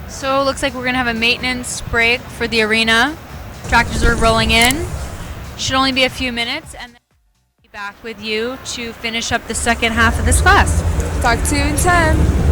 So it looks like we're going to have a maintenance break for the arena. Tractors are rolling in. Should only be a few minutes, and then we'll be back with you to finish up the second half of this class. Talk to you in 10.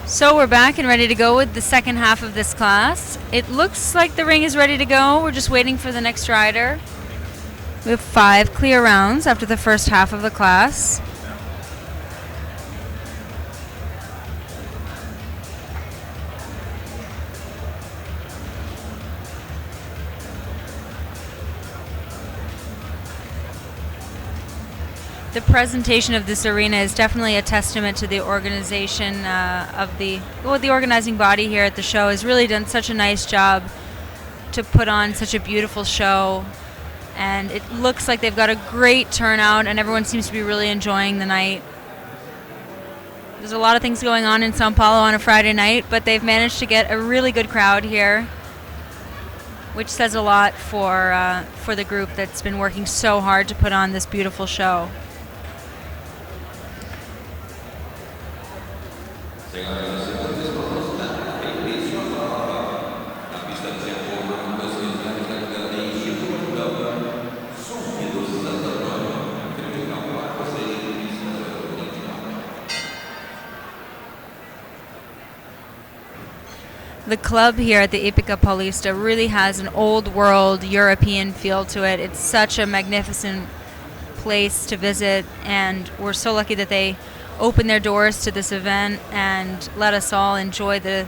So we're back and ready to go with the second half of this class. It looks like the ring is ready to go. We're just waiting for the next rider. We have 5 clear rounds after the first half of the class. The presentation of this arena is definitely a testament to the organization of the organizing body here at the show has really done such a nice job to put on such a beautiful show, and it looks like they've got a great turnout and everyone seems to be really enjoying the night. There's a lot of things going on in Sao Paulo on a Friday night, but they've managed to get a really good crowd here, which says a lot for the group that's been working so hard to put on this beautiful show. The club here at the Hipica Paulista really has an old world European feel to it. It's such a magnificent place to visit, and we're so lucky that they opened their doors to this event and let us all enjoy the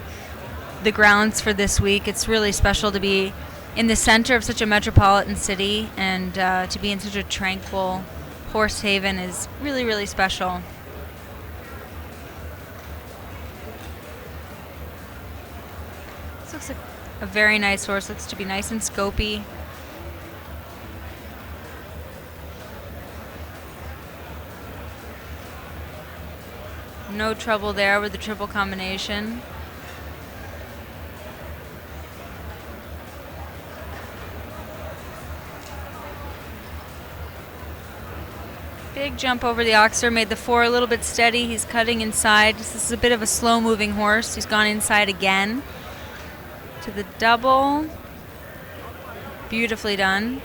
grounds for this week. It's really special to be in the center of such a metropolitan city, and to be in such a tranquil horse haven is really, really special. This looks like a very nice horse. Looks to be nice and scopy. No trouble there with the triple combination. Big jump over the oxer, made the 4 a little bit steady. He's cutting inside. This is a bit of a slow moving horse. He's gone inside again to the double. Beautifully done.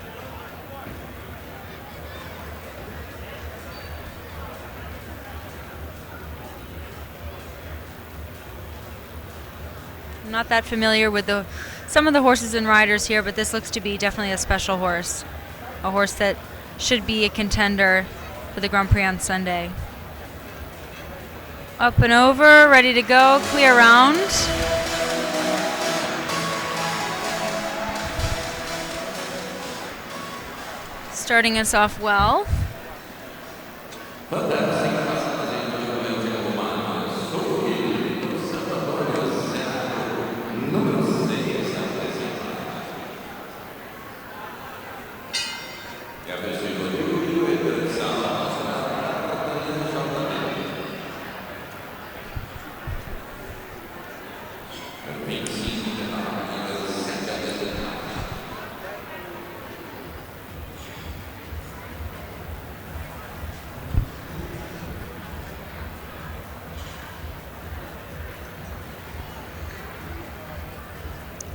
I'm not that familiar with some of the horses and riders here, but this looks to be definitely a special horse. A horse that should be a contender for the Grand Prix on Sunday. Up and over, ready to go, clear round. Starting us off well.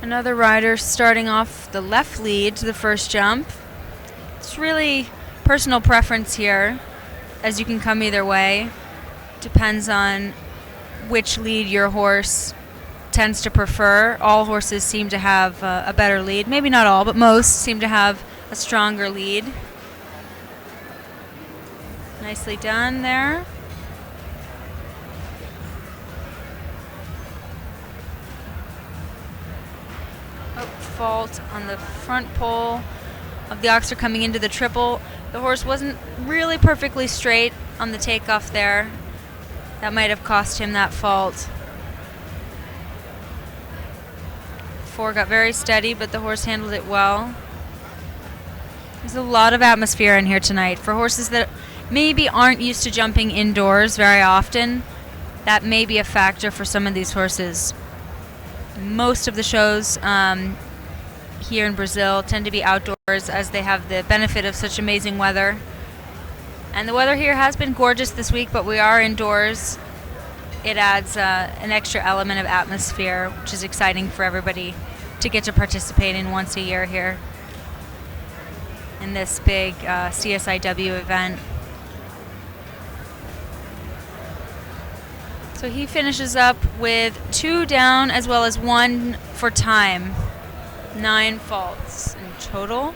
Another rider starting off the left lead to the first jump. It's really personal preference here, as you can come either way. Depends on which lead your horse tends to prefer. All horses seem to have a better lead. Maybe not all, but most seem to have a stronger lead. Nicely done there. Fault on the front pole of the oxer coming into the triple. The horse wasn't really perfectly straight on the takeoff there. That might have cost him that fault. before. Got very steady, but the horse handled it well. There's a lot of atmosphere in here tonight. For horses that maybe aren't used to jumping indoors very often, that may be a factor for some of these horses. Most of the shows here in Brazil tend to be outdoors, as they have the benefit of such amazing weather. And the weather here has been gorgeous this week, but we are indoors. It adds an extra element of atmosphere, which is exciting for everybody to get to participate in once a year here in this big CSIW event. So he finishes up with 2 down as well as 1 for time. 9 faults in total.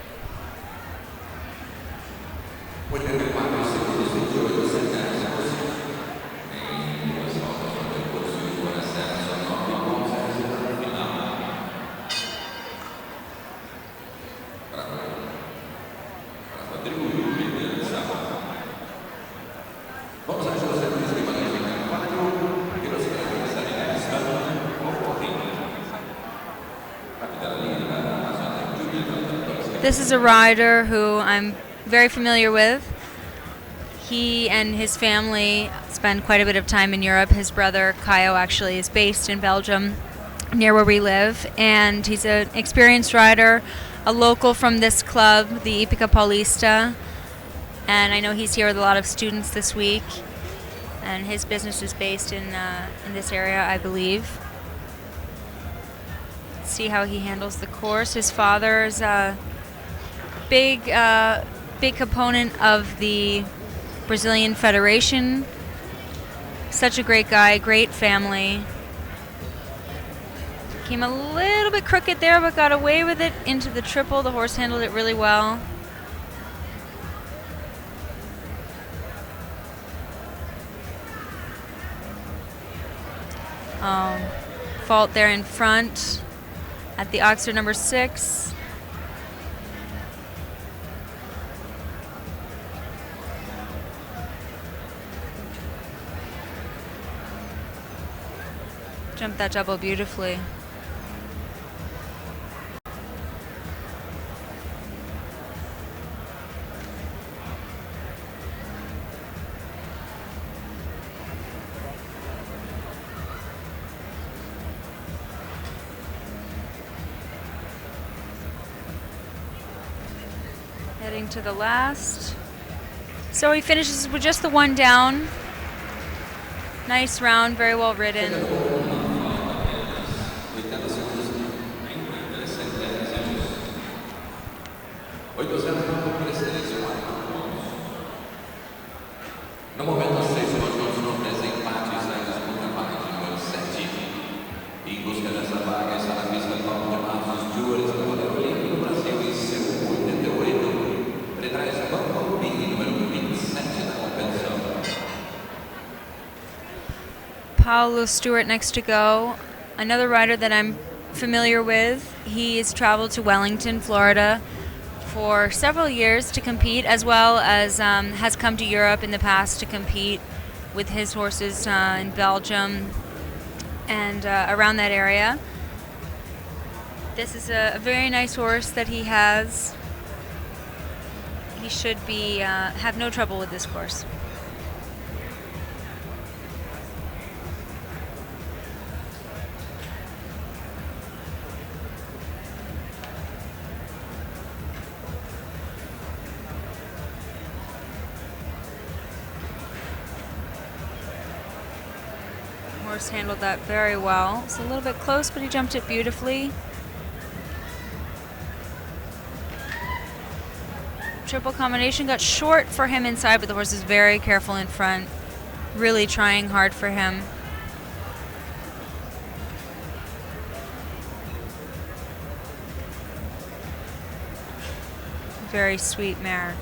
This is a rider who I'm very familiar with. He and his family spend quite a bit of time in Europe. His brother, Caio, actually is based in Belgium, near where we live. And he's an experienced rider, a local from this club, the Hipica Paulista. And I know he's here with a lot of students this week. And his business is based in this area, I believe. Let's see how he handles the course. His father is a big component of the Brazilian Federation. Such a great guy, great family. Came a little bit crooked there, but got away with it into the triple. The horse handled it really well. Fault there in front at the Oxford number 6. Jumped that double beautifully. Heading to the last. So he finishes with just the 1 down. Nice round, very well ridden. Paulo Stewart next to go, another rider that I'm familiar with. He's traveled to Wellington, Florida for several years to compete, as well as has come to Europe in the past to compete with his horses in Belgium and around that area. This is a very nice horse that he has. He should be have no trouble with this course. Horse handled that very well. It's a little bit close, but he jumped it beautifully. Triple combination got short for him inside, but the horse is very careful in front. Really trying hard for him. Very sweet mare.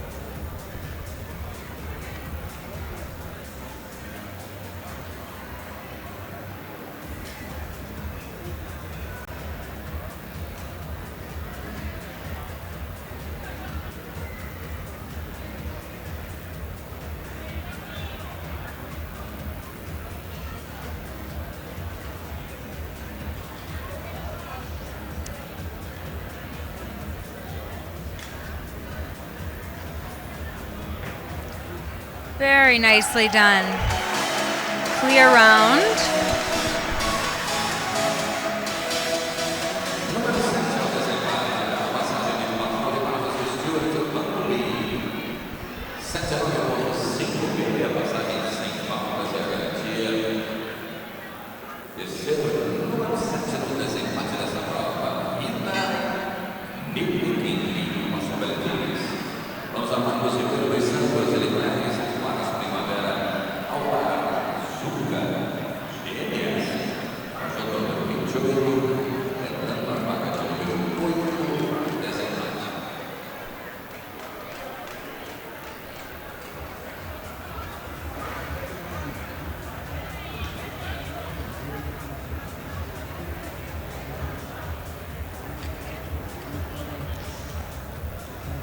Very nicely done. Clear round.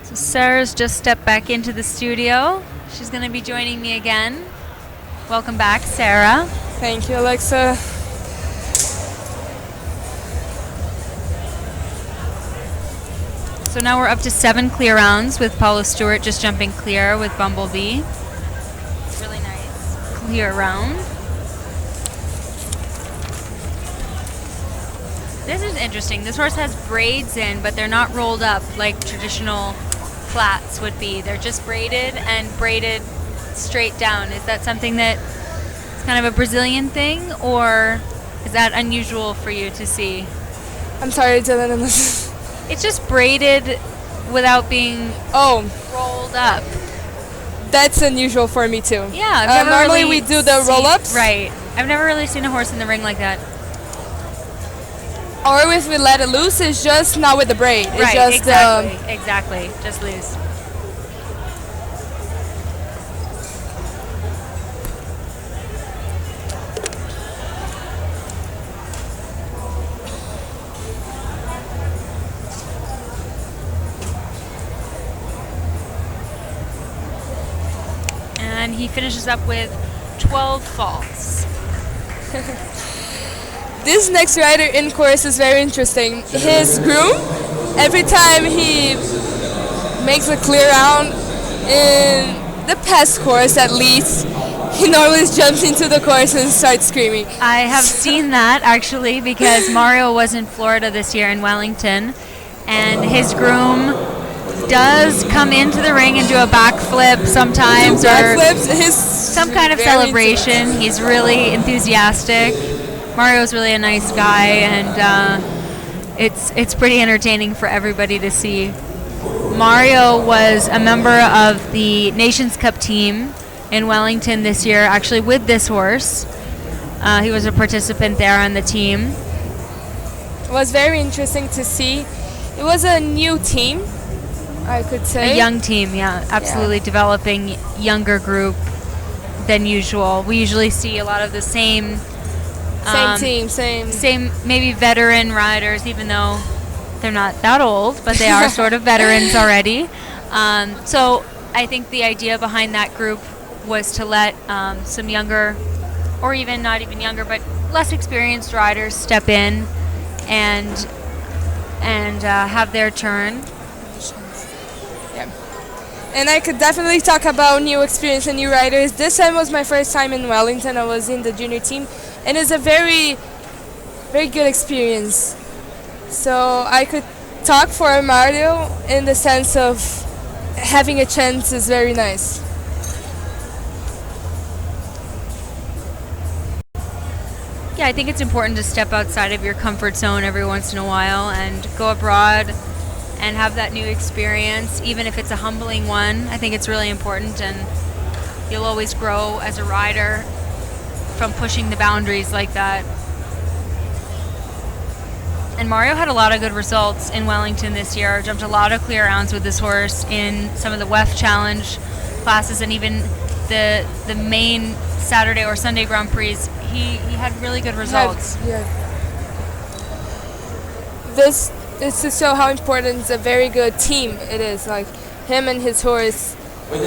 So Sarah's just stepped back into the studio. She's going to be joining me again. Welcome back, Sarah. Thank you, Alexa. So now we're up to 7 clear rounds with Paulo Stewart just jumping clear with Bumblebee. Really nice clear round. This is interesting. This horse has braids in, but they're not rolled up like traditional flats would be. They're just braided and braided straight down. Is that something that is kind of a Brazilian thing, or is that unusual for you to see? I'm sorry, I didn't understand. It's just braided without being rolled up. That's unusual for me too. Yeah, I've never normally really we do the roll-ups. Right. I've never really seen a horse in the ring like that. Or if we let it loose, it's just not with the braid. It's Right, just exactly. Just loose. And he finishes up with 12 faults. This next rider in course is very interesting. His groom, every time he makes a clear round in the past course at least, he normally jumps into the course and starts screaming. I have seen that actually because Mario was in Florida this year in Wellington, and his groom does come into the ring and do a backflip sometimes, or some kind of celebration. He's really enthusiastic. Mario's really a nice guy, and it's pretty entertaining for everybody to see. Mario was a member of the Nations Cup team in Wellington this year, actually with this horse. He was a participant there on the team. It was very interesting to see. It was a new team, I could say. A young team, yeah, absolutely. Yeah. Developing younger group than usual. We usually see a lot of the same maybe veteran riders, even though they're not that old, but they are sort of veterans already. So I think the idea behind that group was to let some younger, or even not even younger, but less experienced riders step in and have their turn. Yeah. And I could definitely talk about new experience and new riders. This time was my first time in Wellington. I was in the junior team, and it's a very, very good experience. So I could talk for Mario in the sense of having a chance is very nice. Yeah, I think it's important to step outside of your comfort zone every once in a while and go abroad and have that new experience, even if it's a humbling one. I think it's really important, and you'll always grow as a rider from pushing the boundaries like that. And Mario had a lot of good results in Wellington this year. Jumped a lot of clear rounds with this horse in some of the WEF Challenge classes, and even the main Saturday or Sunday Grand Prix. He had really good results. This is to show how important a very good team it is. Like, him and his horse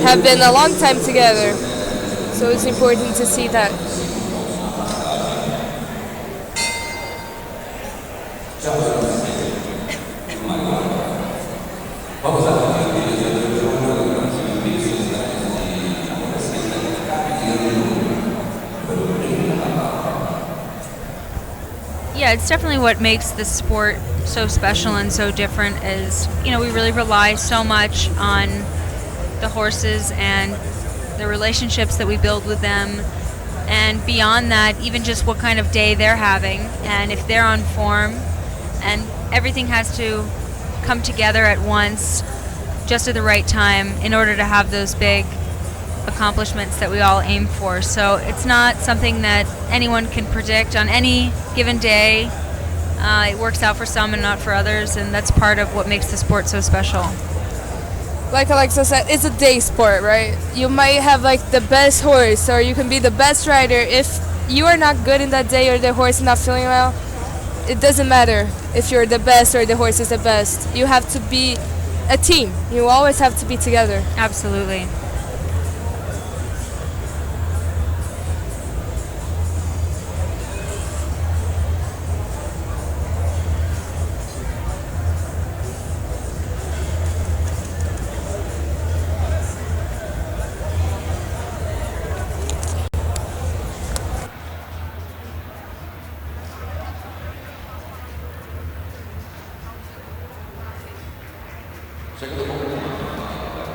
have been a long time together, so it's important to see that. Yeah, it's definitely what makes the sport so special and so different is, we really rely so much on the horses and the relationships that we build with them. And beyond that, even just what kind of day they're having and if they're on form, and everything has to come together at once just at the right time in order to have those big accomplishments that we all aim for. So it's not something that anyone can predict on any given day. It works out for some and not for others, and that's part of what makes the sport so special. Like Alexa said, it's a day sport, right? You might have like the best horse, or you can be the best rider. If you are not good in that day, or the horse is not feeling well, it doesn't matter if you're the best or the horse is the best. You have to be a team. You always have to be together. Absolutely.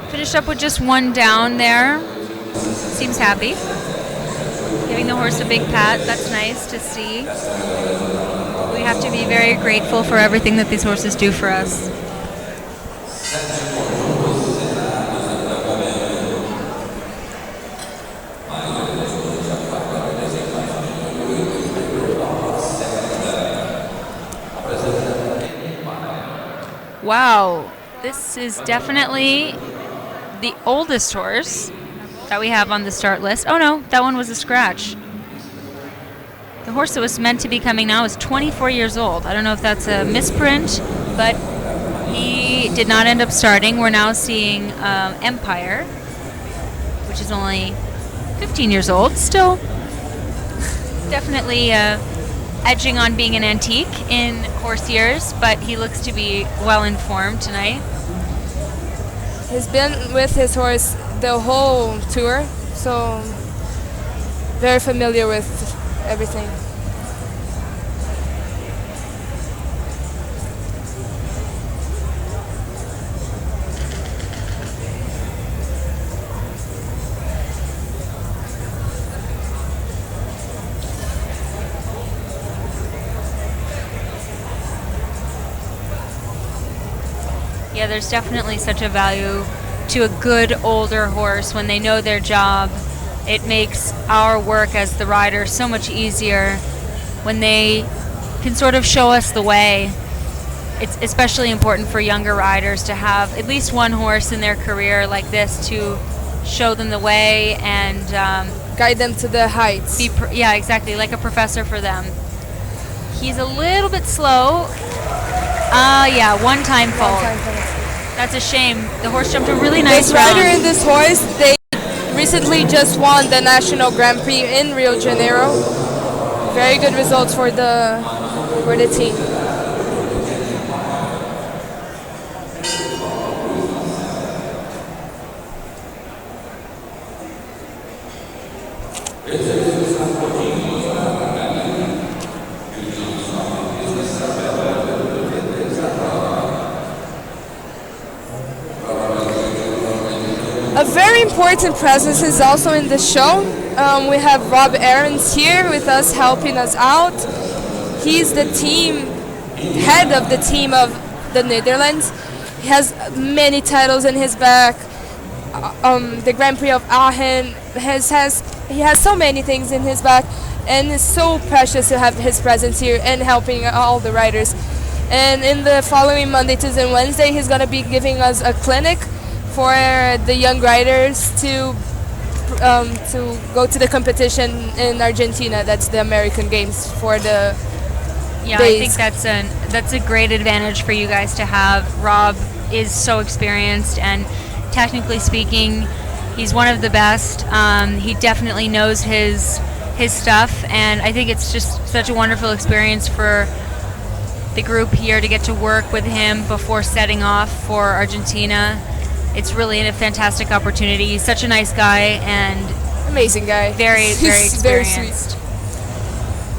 Finished up with just one down there. Seems happy. Giving the horse a big pat. That's nice to see. We have to be very grateful for everything that these horses do for us. Wow, this is definitely the oldest horse that we have on the start list. Oh no, that one was a scratch. The horse that was meant to be coming now is 24 years old. I don't know if that's a misprint, but he did not end up starting. We're now seeing Empire, which is only 15 years old. Still definitely edging on being an antique in horse years, but he looks to be well informed tonight. He's been with his horse the whole tour, so very familiar with everything. Yeah, there's definitely such a value to a good older horse when they know their job. It makes our work as the rider so much easier when they can sort of show us the way. It's especially important for younger riders to have at least one horse in their career like this to show them the way and guide them to the heights. Yeah, exactly, like a professor for them. He's a little bit slow. Yeah, one-time fault. That's a shame. The horse jumped a really nice round. This rider and this horse, they recently just won the National Grand Prix in Rio de Janeiro. Very good results for the team. A very important presence is also in the show. We have Rob Aarons here with us, helping us out. He's the head of the team of the Netherlands. He has many titles in his back. The Grand Prix of Aachen. He has so many things in his back, and it's so precious to have his presence here and helping all the riders. And in the following Monday, Tuesday, and Wednesday, he's going to be giving us a clinic for the young riders to go to the competition in Argentina. That's the American Games for the Yeah, days. I think that's a great advantage for you guys to have. Rob is so experienced, and technically speaking, he's one of the best. He definitely knows his stuff, and I think it's just such a wonderful experience for the group here to get to work with him before setting off for Argentina. It's really a fantastic opportunity. He's such a nice guy and Amazing guy. very, very He's very experienced. sweet.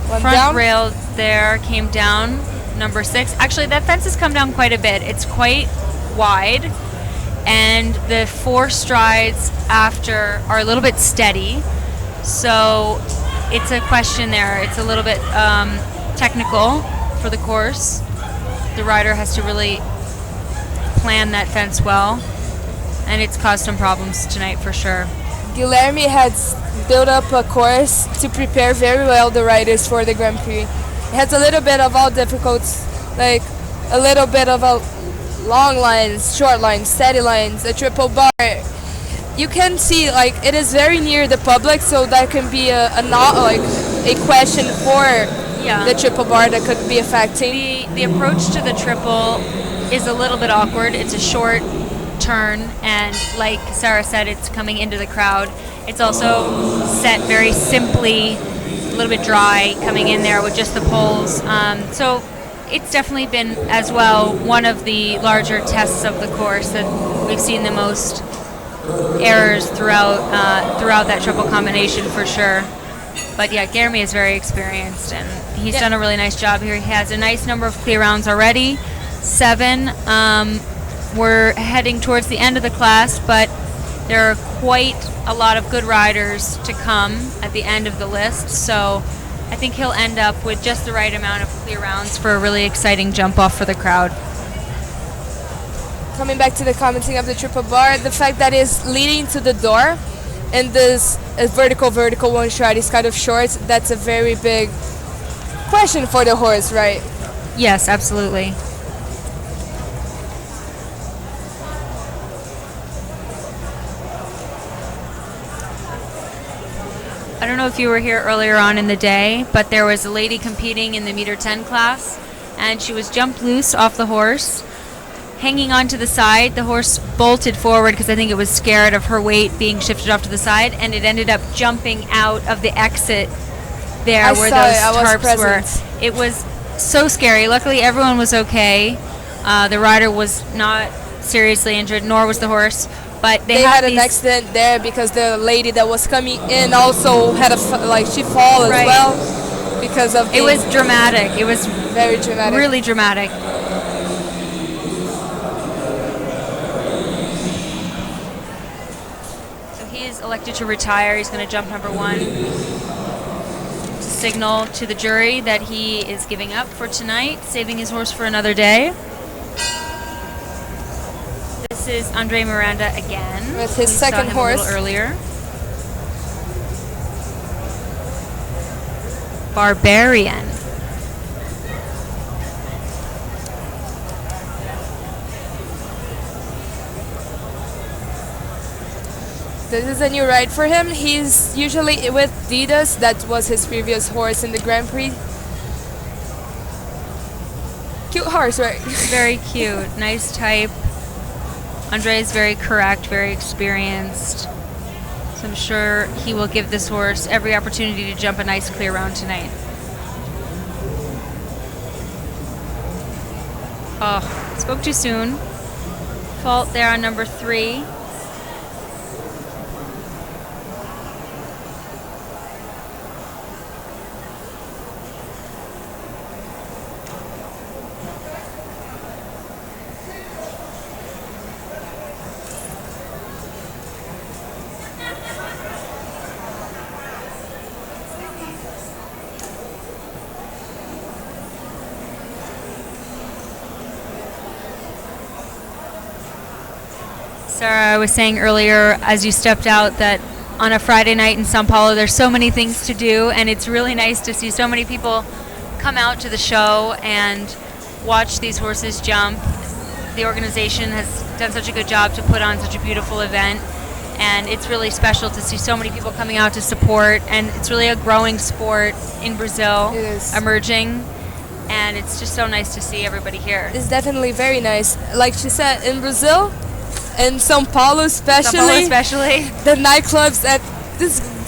One front down. rail there came down, number 6. Actually, that fence has come down quite a bit. It's quite wide, and the 4 strides after are a little bit steady. So it's a question there. It's a little bit technical for the course. The rider has to really plan that fence well, and it's caused some problems tonight for sure. Guilherme has built up a course to prepare very well the riders for the Grand Prix. It has a little bit of all difficulties, like a little bit of a long lines, short lines, steady lines, a triple bar. You can see like it is very near the public, so that can be a not like a question for the triple bar that could be affecting. The approach to the triple is a little bit awkward. It's a short turn, and like Sarah said, it's coming into the crowd. It's also set very simply, a little bit dry coming in there with just the poles. So it's definitely been as well one of the larger tests of the course that we've seen the most errors throughout that triple combination for sure. But yeah, Guilherme is very experienced, and he's done a really nice job here. He has a nice number of clear rounds already, 7. We're heading towards the end of the class, but there are quite a lot of good riders to come at the end of the list, so I think he'll end up with just the right amount of clear rounds for a really exciting jump off for the crowd. Coming back to the commenting of the triple bar, the fact that it's leading to the door and this vertical one stride is kind of short, that's a very big question for the horse, right? Yes, absolutely. I don't know if you were here earlier on in the day, but there was a lady competing in the meter 10 class, and she was jumped loose off the horse, hanging onto the side. The horse bolted forward because I think it was scared of her weight being shifted off to the side, and it ended up jumping out of the exit there where those tarps were. It was so scary. Luckily, everyone was okay. The rider was not seriously injured, nor was the horse. But they had an accident there because the lady that was coming in also had she fall as well because of it was dramatic. It was very dramatic. Really dramatic. So he is elected to retire. He's going to jump number 1 to signal to the jury that he is giving up for tonight, saving his horse for another day. This is Andre Miranda again. With his second horse. A little earlier. Barbarian. This is a new ride for him. He's usually with Didas. That was his previous horse in the Grand Prix. Cute horse, right? Very cute. Nice type. Andre is very correct, very experienced. So I'm sure he will give this horse every opportunity to jump a nice clear round tonight. Oh, spoke too soon. Fault there on number 3. Sarah, I was saying earlier as you stepped out that on a Friday night in Sao Paulo there's so many things to do, and it's really nice to see so many people come out to the show and watch these horses jump. The organization has done such a good job to put on such a beautiful event, and it's really special to see so many people coming out to support, and it's really a growing sport in Brazil, emerging, and it's just so nice to see everybody here. It's definitely very nice. Like she said, in Brazil, in São Paulo especially, the nightclubs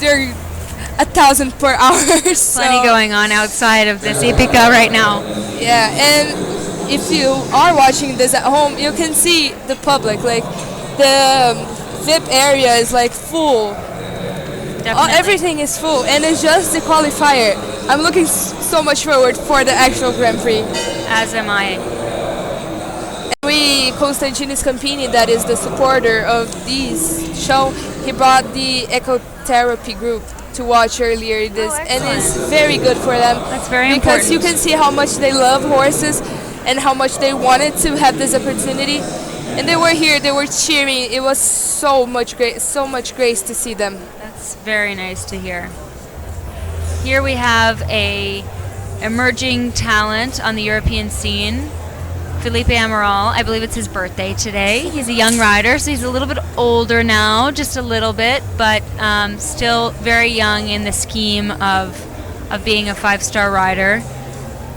they're 1,000 per hour. Plenty going on outside of this Hipica right now. Yeah, and if you are watching this at home, you can see the public. Like the VIP area is like full. Definitely. Everything is full, and it's just the qualifier. I'm looking so much forward for the actual Grand Prix. As am I. Constantino Scampini, that is the supporter of this show, he brought the ecotherapy group to watch earlier this, and it's very good for them. That's very because important. you can see how much they love horses and how much they wanted to have this opportunity. And they were here, they were cheering. It was so much grace to see them. That's very nice to hear. Here we have a emerging talent on the European scene, Felipe Amaral. I believe it's his birthday today. He's a young rider, so he's a little bit older now, just a little bit, but still very young in the scheme of being a five-star rider.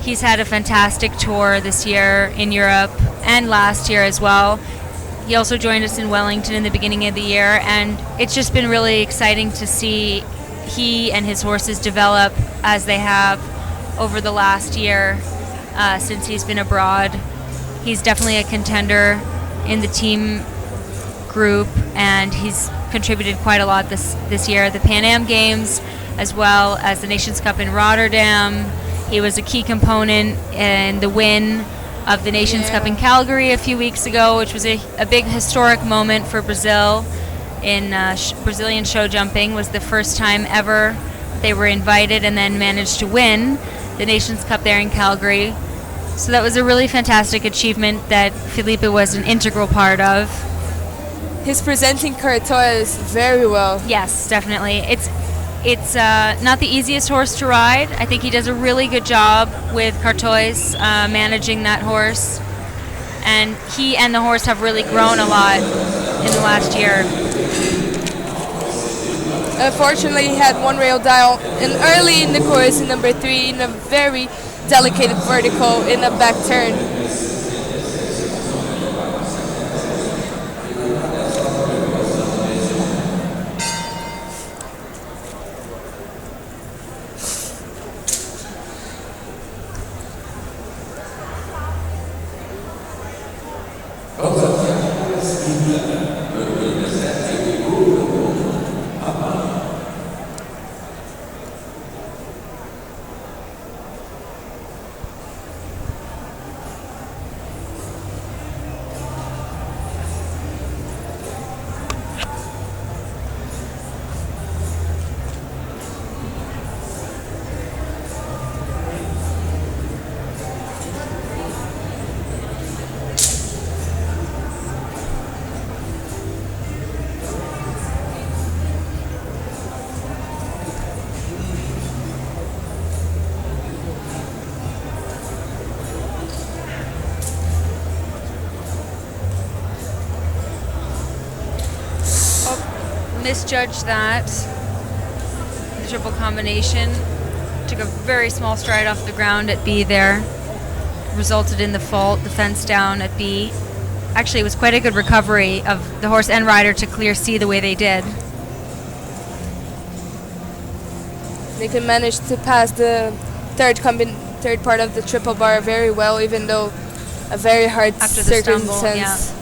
He's had a fantastic tour this year in Europe and last year as well. He also joined us in Wellington in the beginning of the year, and it's just been really exciting to see he and his horses develop as they have over the last year since he's been abroad. He's definitely a contender in the team group, and he's contributed quite a lot this year. The Pan Am Games, as well as the Nations Cup in Rotterdam. He was a key component in the win of the Nations Cup in Calgary a few weeks ago, which was a big historic moment for Brazil. In Brazilian show jumping was the first time ever they were invited and then managed to win the Nations Cup there in Calgary. So that was a really fantastic achievement that Felipe was an integral part of. He's presenting Cartois very well. Yes, definitely. It's not the easiest horse to ride. I think he does a really good job with Cartois managing that horse. And he and the horse have really grown a lot in the last year. Unfortunately, he had one rail down and early in the course in number 3 in a very delicate vertical in a back turn. Misjudged that. The triple combination took a very small stride off the ground at B there. Resulted in the fault, the fence down at B. Actually, it was quite a good recovery of the horse and rider to clear C the way they did. They can manage to pass the third part of the triple bar very well, even though a very hard After the stumble, circumstance. yeah.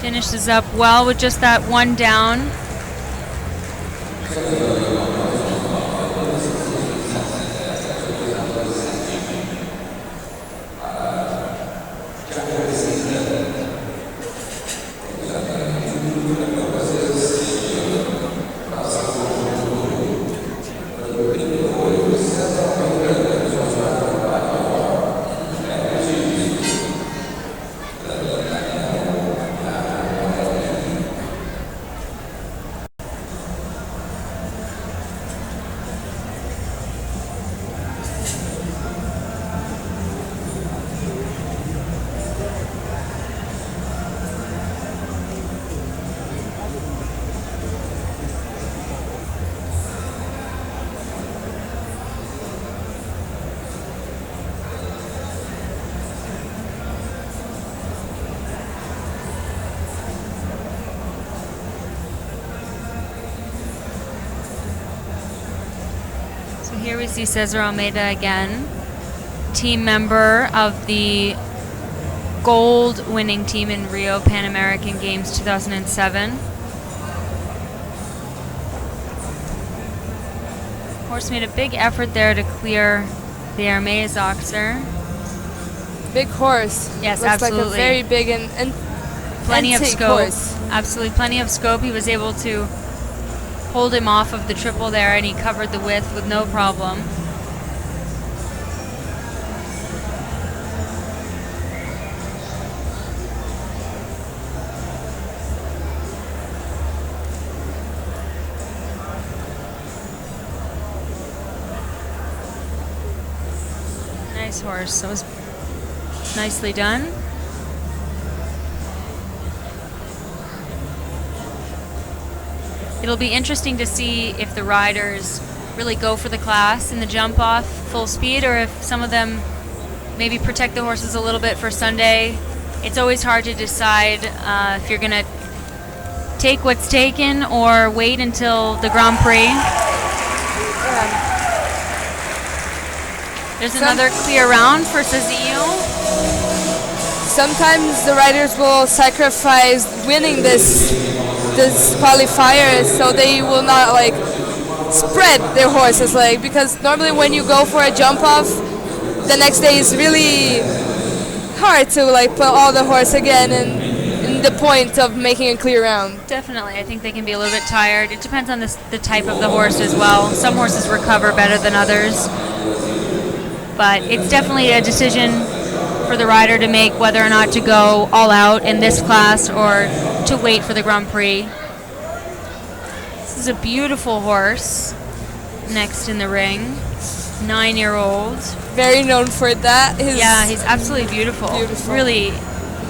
Finishes up well with just that one down. Here we see Cesar Almeida again, team member of the gold winning team in Rio Pan American Games 2007. Horse made a big effort there to clear the Hermes Oxer. Big horse. Yes, Looks absolutely. like a very big and Plenty of antique scope. horse. Absolutely, plenty of scope. He was able to hold him off of the triple there, and he covered the width with no problem. Nice horse. That was nicely done. It'll be interesting to see if the riders really go for the class in the jump off full speed, or if some of them maybe protect the horses a little bit for Sunday. It's always hard to decide if you're going to take what's taken or wait until the Grand Prix. There's another clear round for Cezillo. Sometimes the riders will sacrifice winning this qualifier so they will not like spread their horses, like, because normally when you go for a jump off, the next day is really hard to like put all the horse again in the point of making a clear round. Definitely, I think they can be a little bit tired. It depends on the type of the horse as well. Some horses recover better than others, but it's definitely a decision for the rider to make whether or not to go all out in this class or to wait for the Grand Prix. This is a beautiful horse next in the ring, 9-year-old. Very known for that. Yeah, he's absolutely beautiful. Beautiful. Really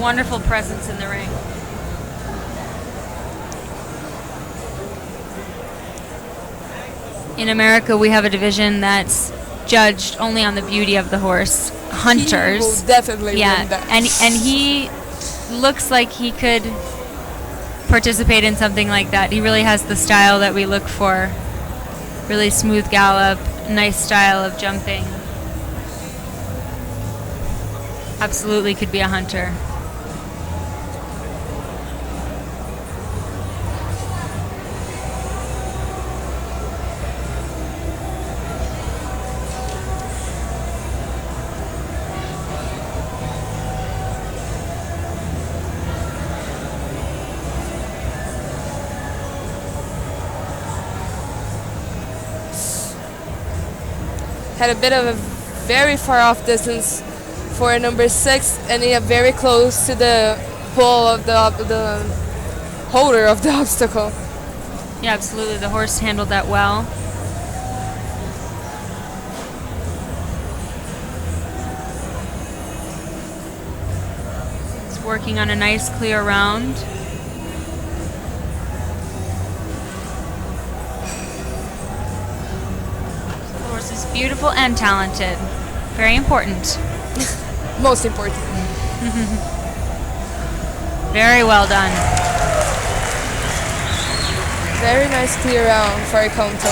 wonderful presence in the ring. In America, we have a division that's judged only on the beauty of the horse. Hunters. He will definitely win that. and he looks like he could participate in something like that. He really has the style that we look for. Really smooth gallop, nice style of jumping. Absolutely could be a hunter. Had a bit of a very far off distance for number 6, and he had very close to the pole of the holder of the obstacle. Yeah, absolutely. The horse handled that well. It's working on a nice clear round. The horse is beautiful and talented. Very important. Most important. Very well done. Very nice clear round for a Conto.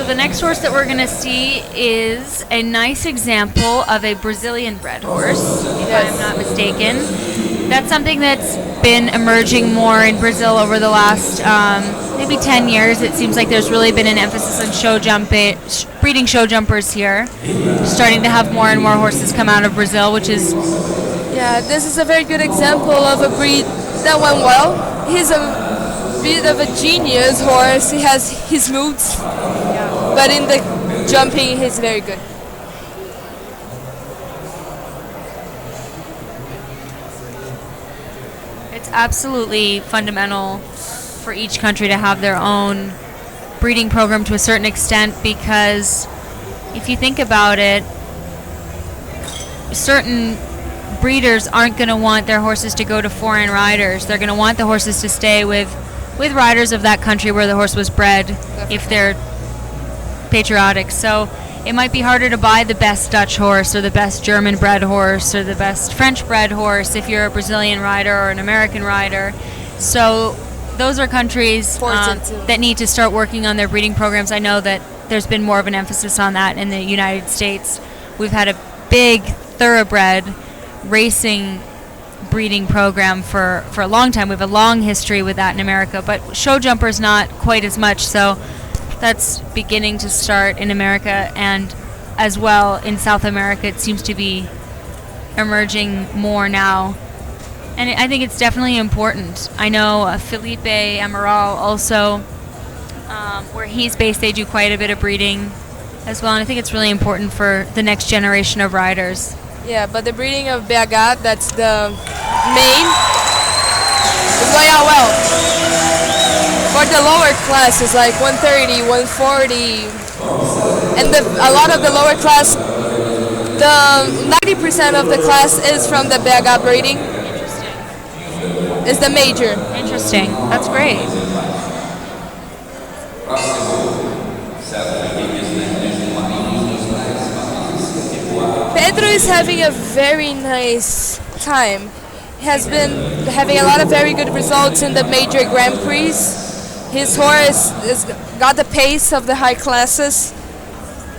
The next horse that we're going to see is a nice example of a Brazilian bred horse, if I'm not mistaken. That's something that's been emerging more in Brazil over the last maybe 10 years. It seems like there's really been an emphasis on breeding show jumpers here. Starting to have more and more horses come out of Brazil, which is... Yeah, this is a very good example of a breed that went well. He's a bit of a genius horse. He has his moods. But in the jumping, he's very good. It's absolutely fundamental for each country to have their own breeding program to a certain extent, because if you think about it, certain breeders aren't going to want their horses to go to foreign riders. They're going to want the horses to stay with with riders of that country where the horse was bred, if they're patriotic. So it might be harder to buy the best Dutch horse or the best German bred horse or the best French bred horse if you're a Brazilian rider or an American rider. So those are countries that need to start working on their breeding programs. I know that there's been more of an emphasis on that in the United States. We've had a big thoroughbred racing breeding program for a long time. We have a long history with that in America, but show jumpers not quite as much. So that's beginning to start in America, and as well in South America it seems to be emerging more now. And I think it's definitely important. I know Felipe Amaral also, where he's based, they do quite a bit of breeding as well, and I think it's really important for the next generation of riders. Yeah, but the breeding of BH, that's the main, is going out well. For the lower class, it's like 130, 140, and a lot of the lower class, the 90% of the class is from the BH breeding. Interesting. Is the major. Interesting. That's great. Pedro is having a very nice time. He has been having a lot of very good results in the major Grand Prix. His horse has got the pace of the high classes.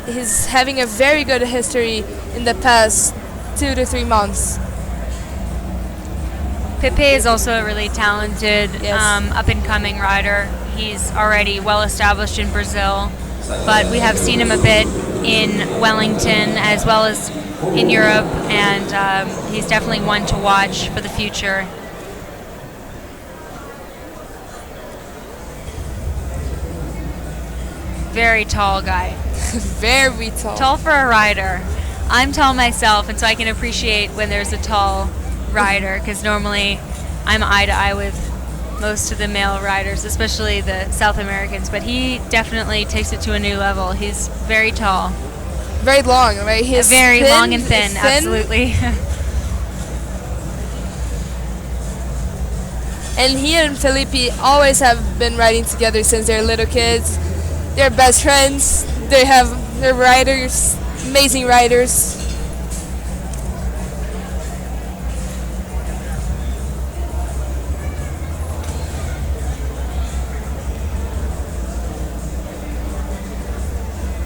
He's having a very good history in the past 2 to 3 months. Pepe is also a really talented, up-and-coming rider. He's already well established in Brazil, but we have seen him a bit in Wellington as well as in Europe, and he's definitely one to watch for the future. Very tall guy. Very tall. Tall for a rider. I'm tall myself, and so I can appreciate when there's a tall rider, because normally I'm eye to eye with most of the male riders, especially the South Americans, but he definitely takes it to a new level. He's very tall. Very long, right? He's very thin, long and thin, absolutely. And he and Felipe always have been riding together since they're little kids. They're best friends. They're riders, amazing riders.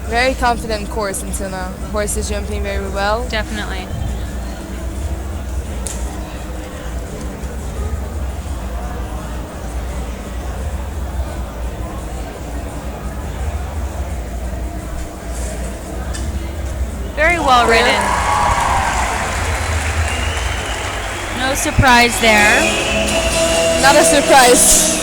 Very confident course until now. Horse is jumping very well. Definitely. Very well ridden. No surprise there. Not a surprise.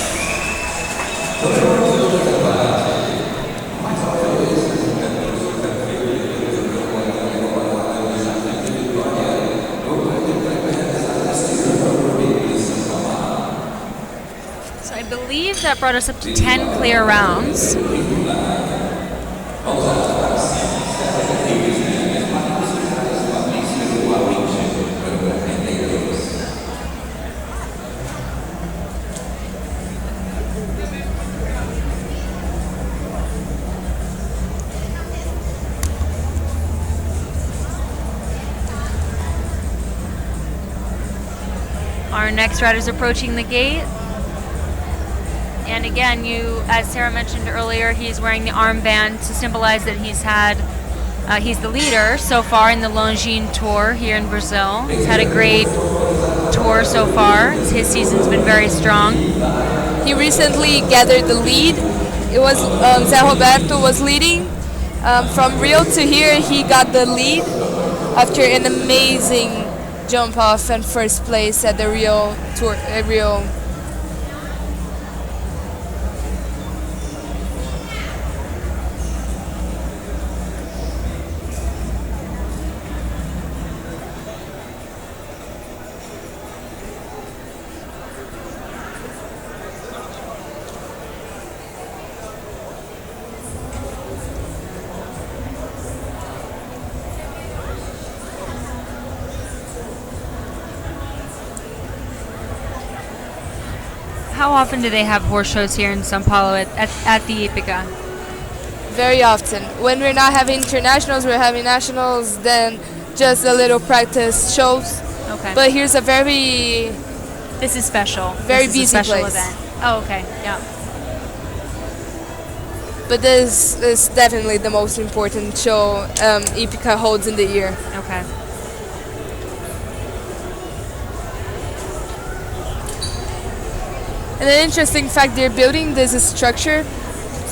That brought us up to 10 clear rounds. Our next rider is approaching the gate. And again, as Sarah mentioned earlier, he's wearing the armband to symbolize that he's the leader so far in the Longines Tour here in Brazil. He's had a great tour so far. His season's been very strong. He recently gathered the lead. It was Zé Roberto was leading. From Rio to here, he got the lead after an amazing jump off and first place at the Rio Tour. How often do they have horse shows here in Sao Paulo at the Hipica? Very often. When we're not having internationals, we're having nationals, then just a little practice shows. Okay. But here's a very This is special. Very This is a busy special place. event. Oh, okay. Yeah. But this is definitely the most important show Hipica holds in the year. Okay. And an interesting fact, they're building this structure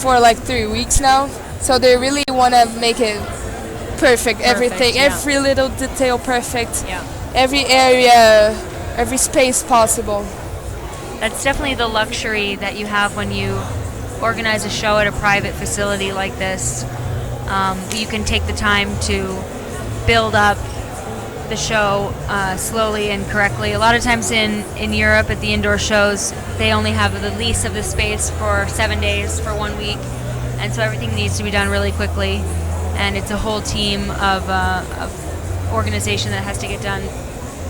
for like 3 weeks now. So they really want to make it perfect, everything, yeah. every little detail perfect, Yeah. every area, every space possible. That's definitely the luxury that you have when you organize a show at a private facility like this. You can take the time to build up the show slowly and correctly. A lot of times in Europe at the indoor shows, they only have the lease of the space for 7 days, for 1 week, and so everything needs to be done really quickly. And it's a whole team of organization that has to get done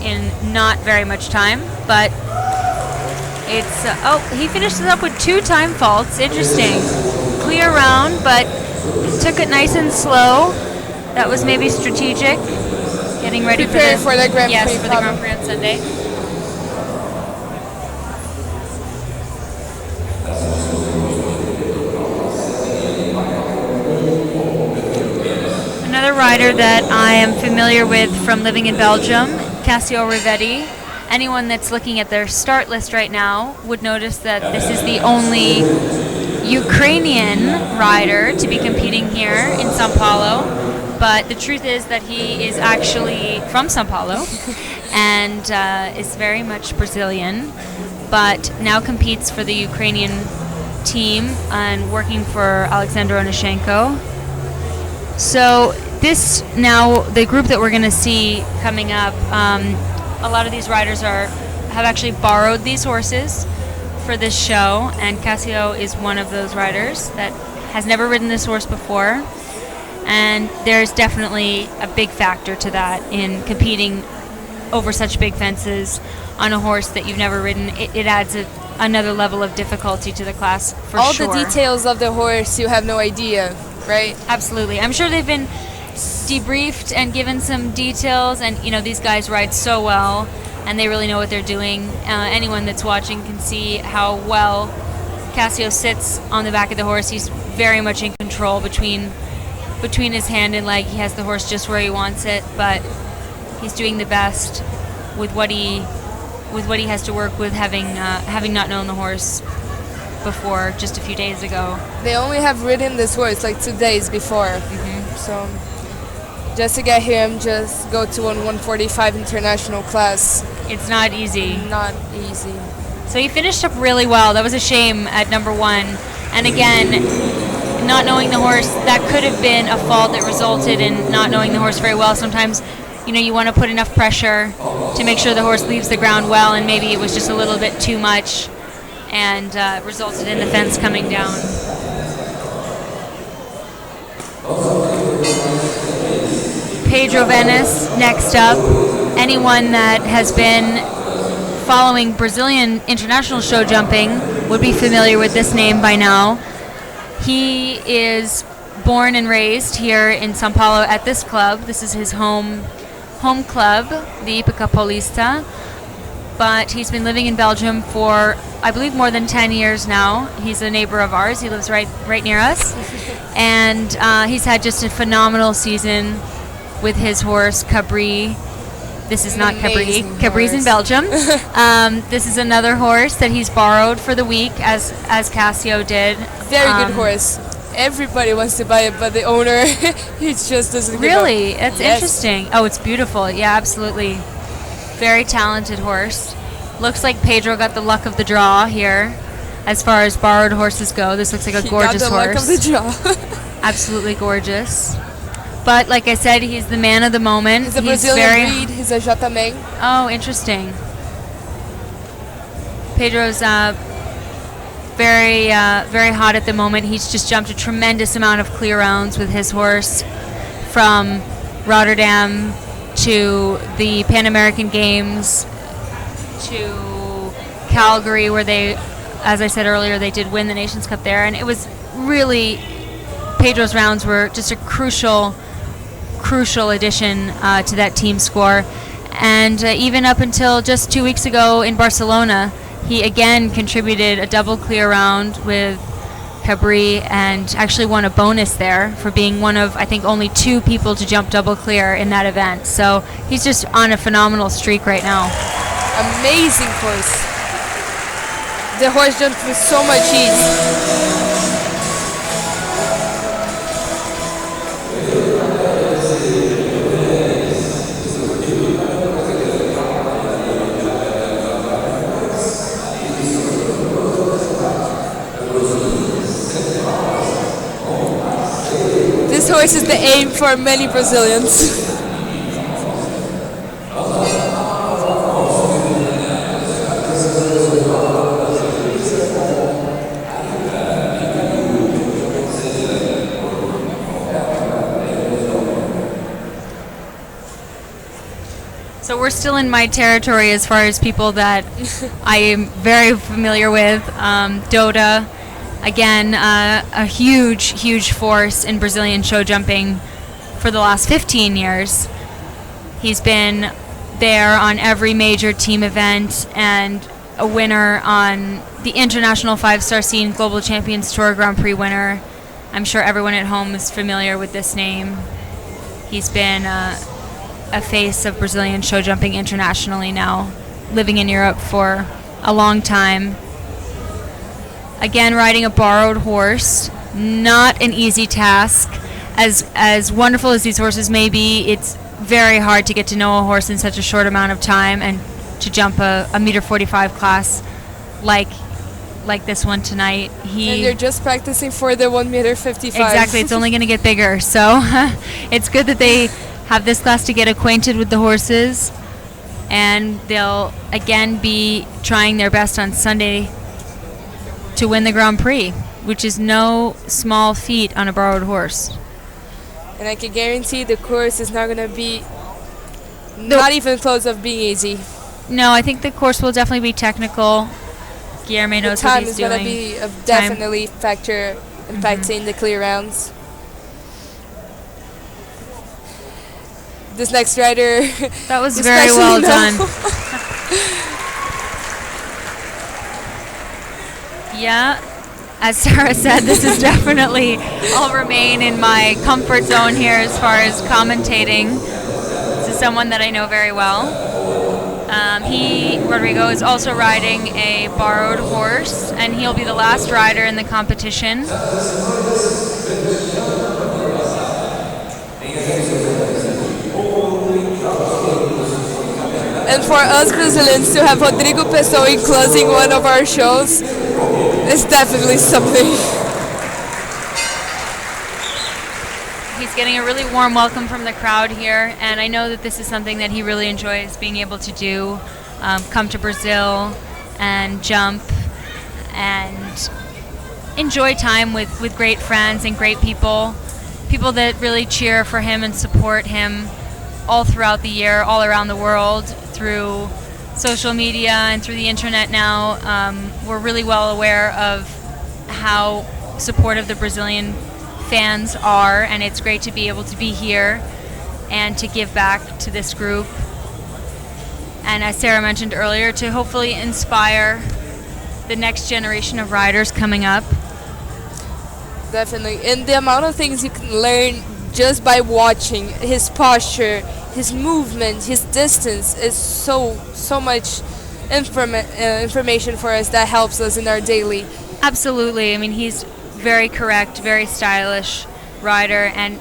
in not very much time, but it's he finishes up with 2 time faults. Interesting. Clear round, but took it nice and slow. That was maybe strategic. Getting ready Preparing for the Grand Prix. Yes, for the Grand Prix on Sunday. Another rider that I am familiar with from living in Belgium, Cassio Rivetti. Anyone that's looking at their start list right now would notice that this is the only Ukrainian rider to be competing here in Sao Paulo. But the truth is that he is actually from Sao Paulo and is very much Brazilian, but now competes for the Ukrainian team and working for Alexander Onyshenko. So this now, the group that we're going to see coming up, a lot of these riders have actually borrowed these horses for this show, and Cassio is one of those riders that has never ridden this horse before. And there's definitely a big factor to that in competing over such big fences on a horse that you've never ridden. It adds another level of difficulty to the class for All sure. the details of the horse, you have no idea, right? Absolutely. I'm sure they've been debriefed and given some details, and these guys ride so well and they really know what they're doing. Anyone that's watching can see how well Cassio sits on the back of the horse. He's very much in control between his hand and leg. He has the horse just where he wants it, but he's doing the best with what he has to work with, having not known the horse before just a few days ago. They only have ridden this horse like 2 days before. So just to get him, just go to 145 international class. It's not easy. Not easy. So he finished up really well. That was a shame at number 1. And again, not knowing the horse, that could have been a fault that resulted in not knowing the horse very well. Sometimes, you want to put enough pressure to make sure the horse leaves the ground well, and maybe it was just a little bit too much and resulted in the fence coming down. Pedro Venice next up. Anyone that has been following Brazilian international show jumping would be familiar with this name by now. He is born and raised here in Sao Paulo at this club. This is his home club, the Hipica Paulista. But he's been living in Belgium for, I believe, more than 10 years now. He's a neighbor of ours. He lives right near us. And he's had just a phenomenal season with his horse, Cabri. This is not Cabri. Cabri's in Belgium. This is another horse that he's borrowed for the week, as Cassio did. Very good horse. Everybody wants to buy it, but the owner, he just doesn't give Really? up. That's Yes. interesting. Oh, it's beautiful. Yeah, absolutely. Very talented horse. Looks like Pedro got the luck of the draw here as far as borrowed horses go. This looks like a gorgeous He got the horse. luck of the draw. Absolutely gorgeous. But like I said, he's the man of the moment. He's a Brazilian breed. He's a Jatamen. Oh, interesting. Pedro's very hot at the moment. He's just jumped a tremendous amount of clear rounds with his horse from Rotterdam to the Pan American Games to Calgary, where they as I said earlier, they did win the Nations Cup there, and it was really, Pedro's rounds were just a crucial addition to that team score. And even up until just 2 weeks ago in Barcelona, he again contributed a double clear round with Cabri and actually won a bonus there for being one of, I think, only 2 people to jump double clear in that event. So he's just on a phenomenal streak right now. Amazing course. The horse jumped with so much ease. This horse is the aim for many Brazilians. So we're still in my territory as far as people that I am very familiar with. Dota, again, a huge force in Brazilian show jumping for the last 15 years. He's been there on every major team event and a winner on the international 5-star scene, Global Champions Tour Grand Prix winner. I'm sure everyone at home is familiar with this name. He's been a face of Brazilian show jumping internationally now, living in Europe for a long time. Again, riding a borrowed horse, not an easy task. As wonderful as these horses may be, it's very hard to get to know a horse in such a short amount of time and to jump a 1.45 m class like this one tonight. And they're just practicing for the 1.55 m. Exactly, it's only going to get bigger. So it's good that they have this class to get acquainted with the horses, and they'll again be trying their best on Sunday to win the Grand Prix, which is no small feat on a borrowed horse. And I can guarantee the course is not going to be not even close of being easy. No, I think the course will definitely be technical. Guilherme knows what he's doing. The time is going to be a definitely factor impacting the clear rounds. This next rider, that was very well done. Yeah, as Sarah said, this is definitely, I'll remain in my comfort zone here as far as commentating. This is someone that I know very well. Rodrigo, is also riding a borrowed horse, and he'll be the last rider in the competition. And for us Brazilians to have Rodrigo Pessoa in closing one of our shows is definitely something. He's getting a really warm welcome from the crowd here, and I know that this is something that he really enjoys being able to do, come to Brazil and jump and enjoy time with great friends and great people that really cheer for him and support him all throughout the year, all around the world, through social media and through the internet now. We're really well aware of how supportive the Brazilian fans are, and it's great to be able to be here and to give back to this group. And as Sarah mentioned earlier, to hopefully inspire the next generation of riders coming up. Definitely. And the amount of things you can learn just by watching his posture, his movement, his distance is so much information for us that helps us in our daily. Absolutely. I mean, he's very correct, very stylish rider, and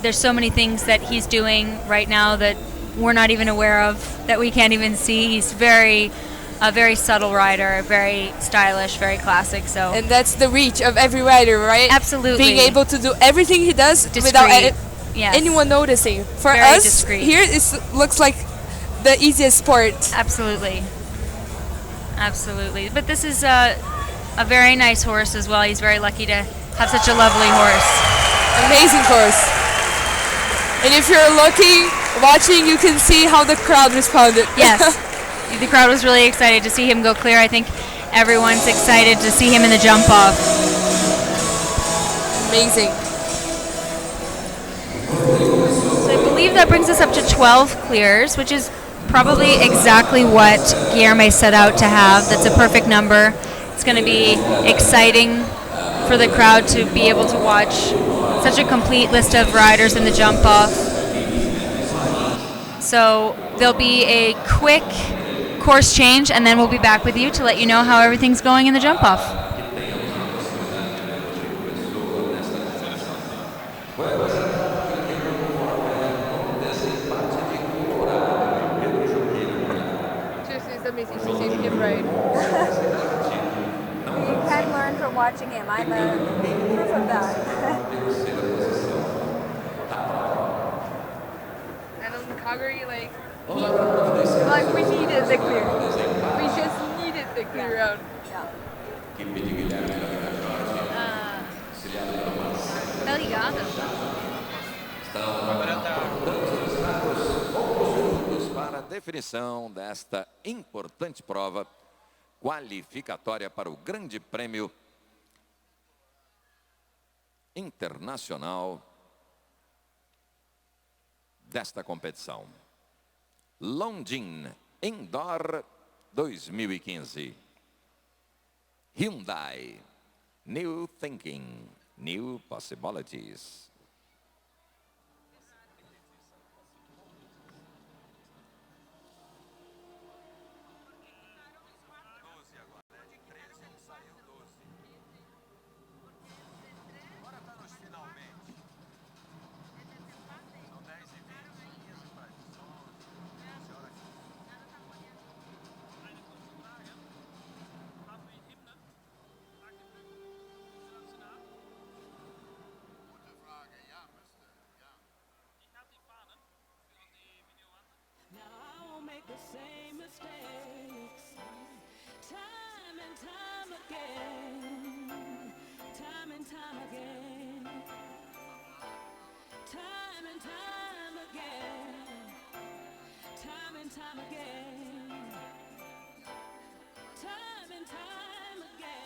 there's so many things that he's doing right now that we're not even aware of, that we can't even see. He's a very subtle rider, very stylish, very classic. So, and that's the reach of every rider, right? Absolutely. Being able to do everything he does discreet, without yes. anyone noticing. For very us, discreet. here it looks like the easiest sport. Absolutely. Absolutely. But this is a very nice horse as well. He's very lucky to have such a lovely horse. Amazing horse. And if you're watching, you can see how the crowd responded. Yes. The crowd was really excited to see him go clear. I think everyone's excited to see him in the jump off. Amazing. So I believe that brings us up to 12 clears, which is probably exactly what Guilherme set out to have. That's a perfect number. It's going to be exciting for the crowd to be able to watch such a complete list of riders in the jump off. So there'll be a quick course change, and then we'll be back with you to let you know how everything's going in the jump off. Seriously, it's amazing to see him ride. You can learn from watching him. I'm a proof of that. And on Calgary, like we needed the clear. We just needed the clear round. Obrigado. Para a definição desta importante prova qualificatória para o Grande Prêmio Internacional desta competição. Longines Indoor 2015. Hyundai. New Thinking, New Possibilities. The same mistakes time and time again, time and time again, time and time again, time and time again, time and time again.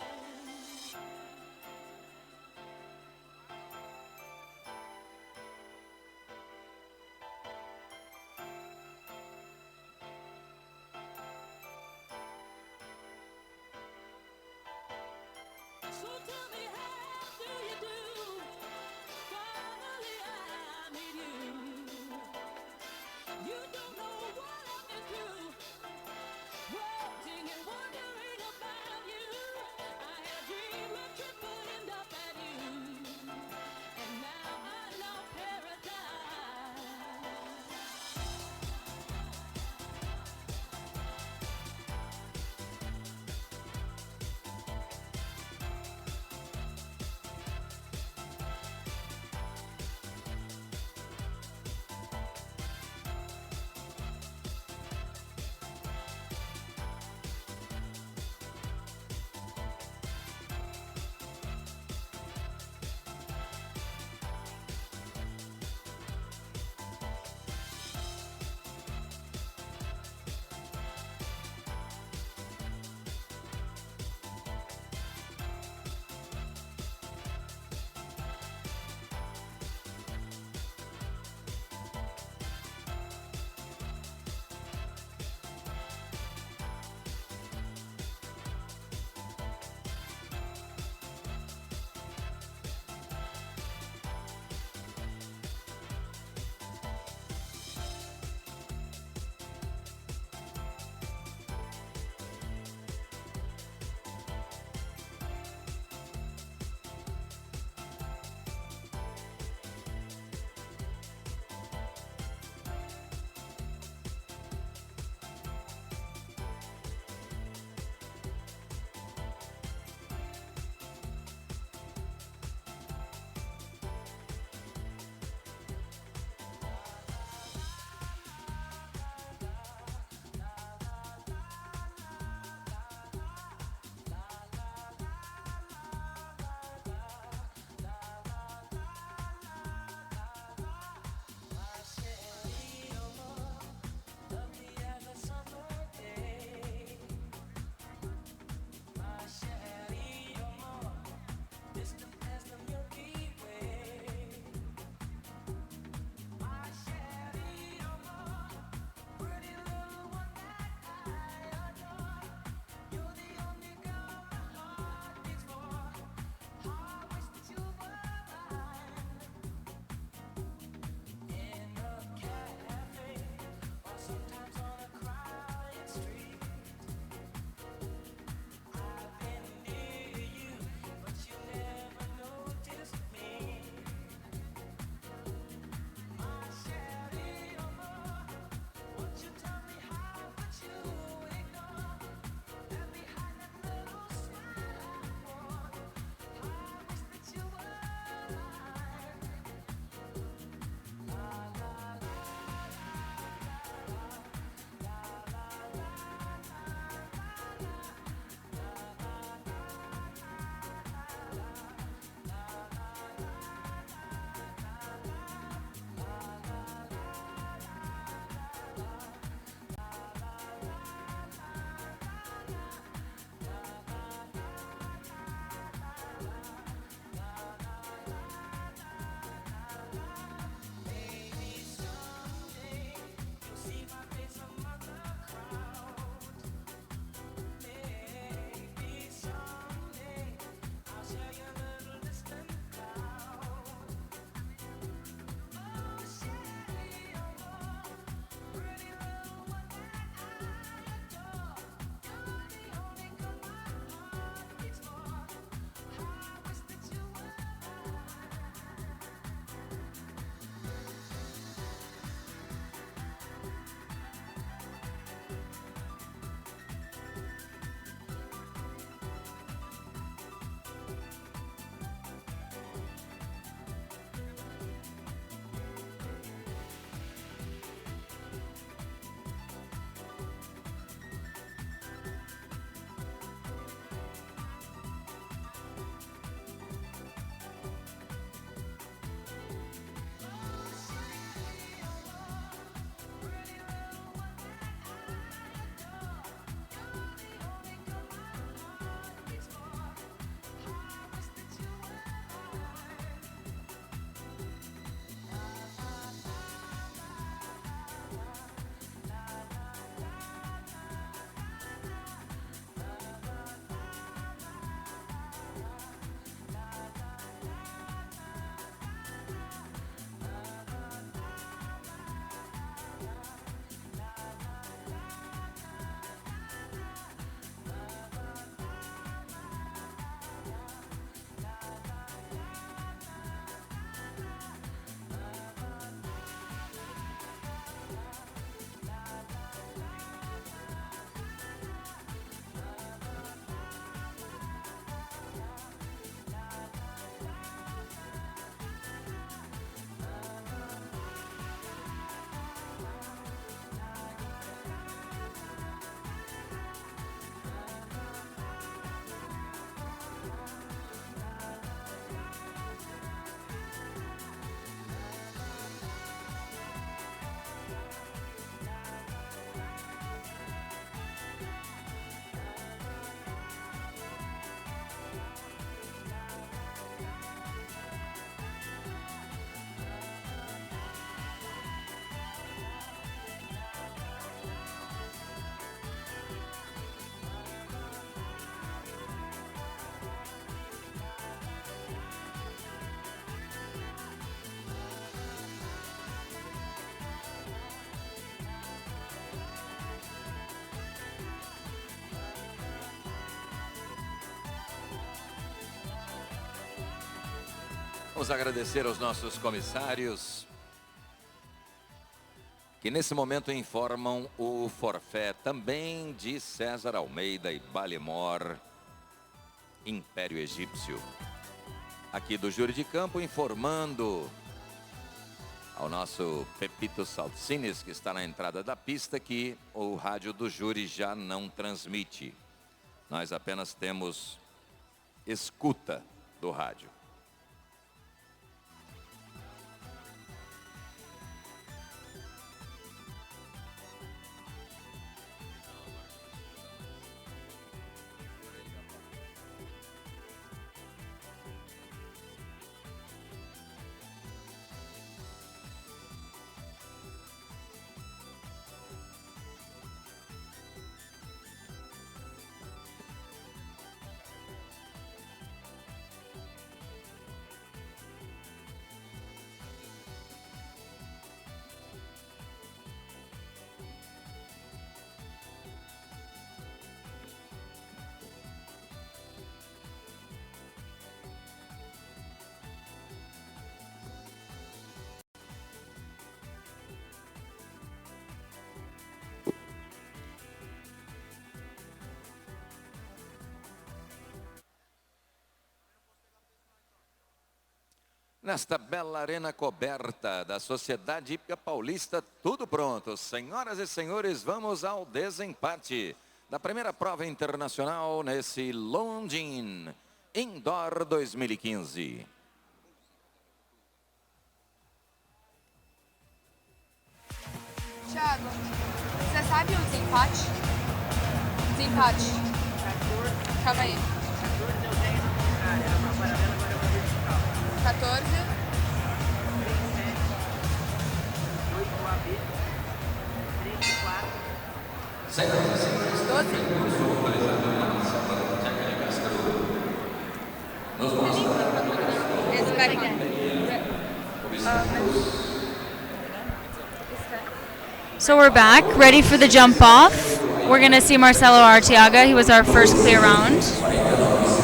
So tell me, how do you do? Finally I meet you. You don't know what I've been through, waiting and wondering about you. I had a dream a trip would end up at you, and now I know paradise. Vamos agradecer aos nossos comissários que nesse momento informam o forfé também de César Almeida e Balemor, Império Egípcio. Aqui do Júri de Campo informando ao nosso Pepito Salcines, que está na entrada da pista, que o rádio do júri já não transmite. Nós apenas temos escuta do rádio. Nesta bela arena coberta da Sociedade Hipica Paulista, tudo pronto. Senhoras e senhores, vamos ao desempate da primeira prova internacional nesse London Indoor 2015. Thiago, você sabe o desempate? Desempate. Calma aí. 14. 12. It's back again. So we're back, ready for the jump off. We're going to see Marcelo Arteaga. He was our first clear round.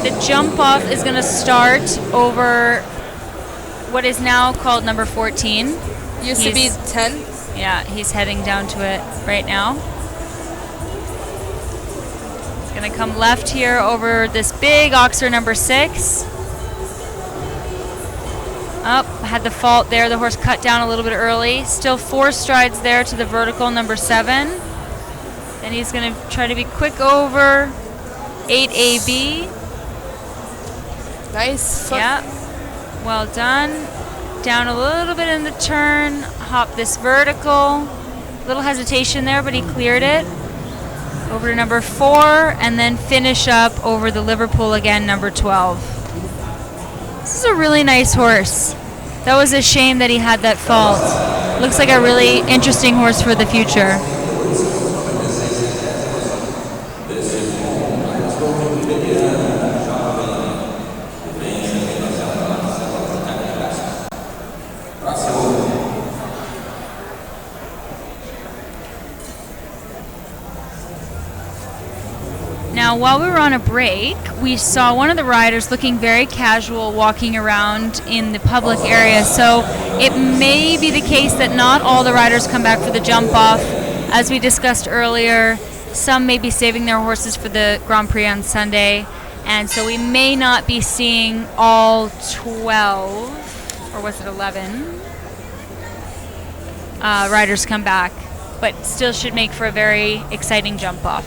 The jump off is going to start over what is now called number 14. Used to be 10. Yeah, he's heading down to it right now. It's going to come left here over this big Oxer number 6. Up, had the fault there. The horse cut down a little bit early. Still 4 strides there to the vertical number 7. Then he's going to try to be quick over 8AB. Nice. Yeah, well done. Down a little bit in the turn. Hop this vertical. Little hesitation there, but he cleared it. Over to number 4, and then finish up over the Liverpool again, number 12. This is a really nice horse. That was a shame that he had that fault. Looks like a really interesting horse for the future. Now, while we were on a break, we saw one of the riders looking very casual walking around in the public area. So it may be the case that not all the riders come back for the jump off. As we discussed earlier, some may be saving their horses for the Grand Prix on Sunday. And so we may not be seeing all 12, or was it 11, riders come back. But still should make for a very exciting jump off.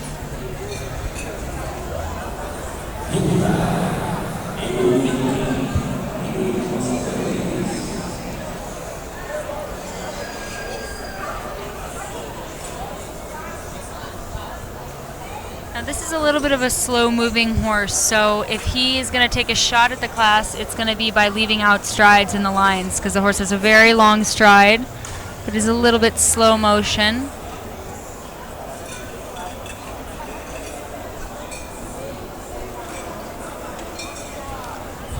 Now this is a little bit of a slow-moving horse, so if he is going to take a shot at the class, it's going to be by leaving out strides in the lines, because the horse has a very long stride, but is a little bit slow motion.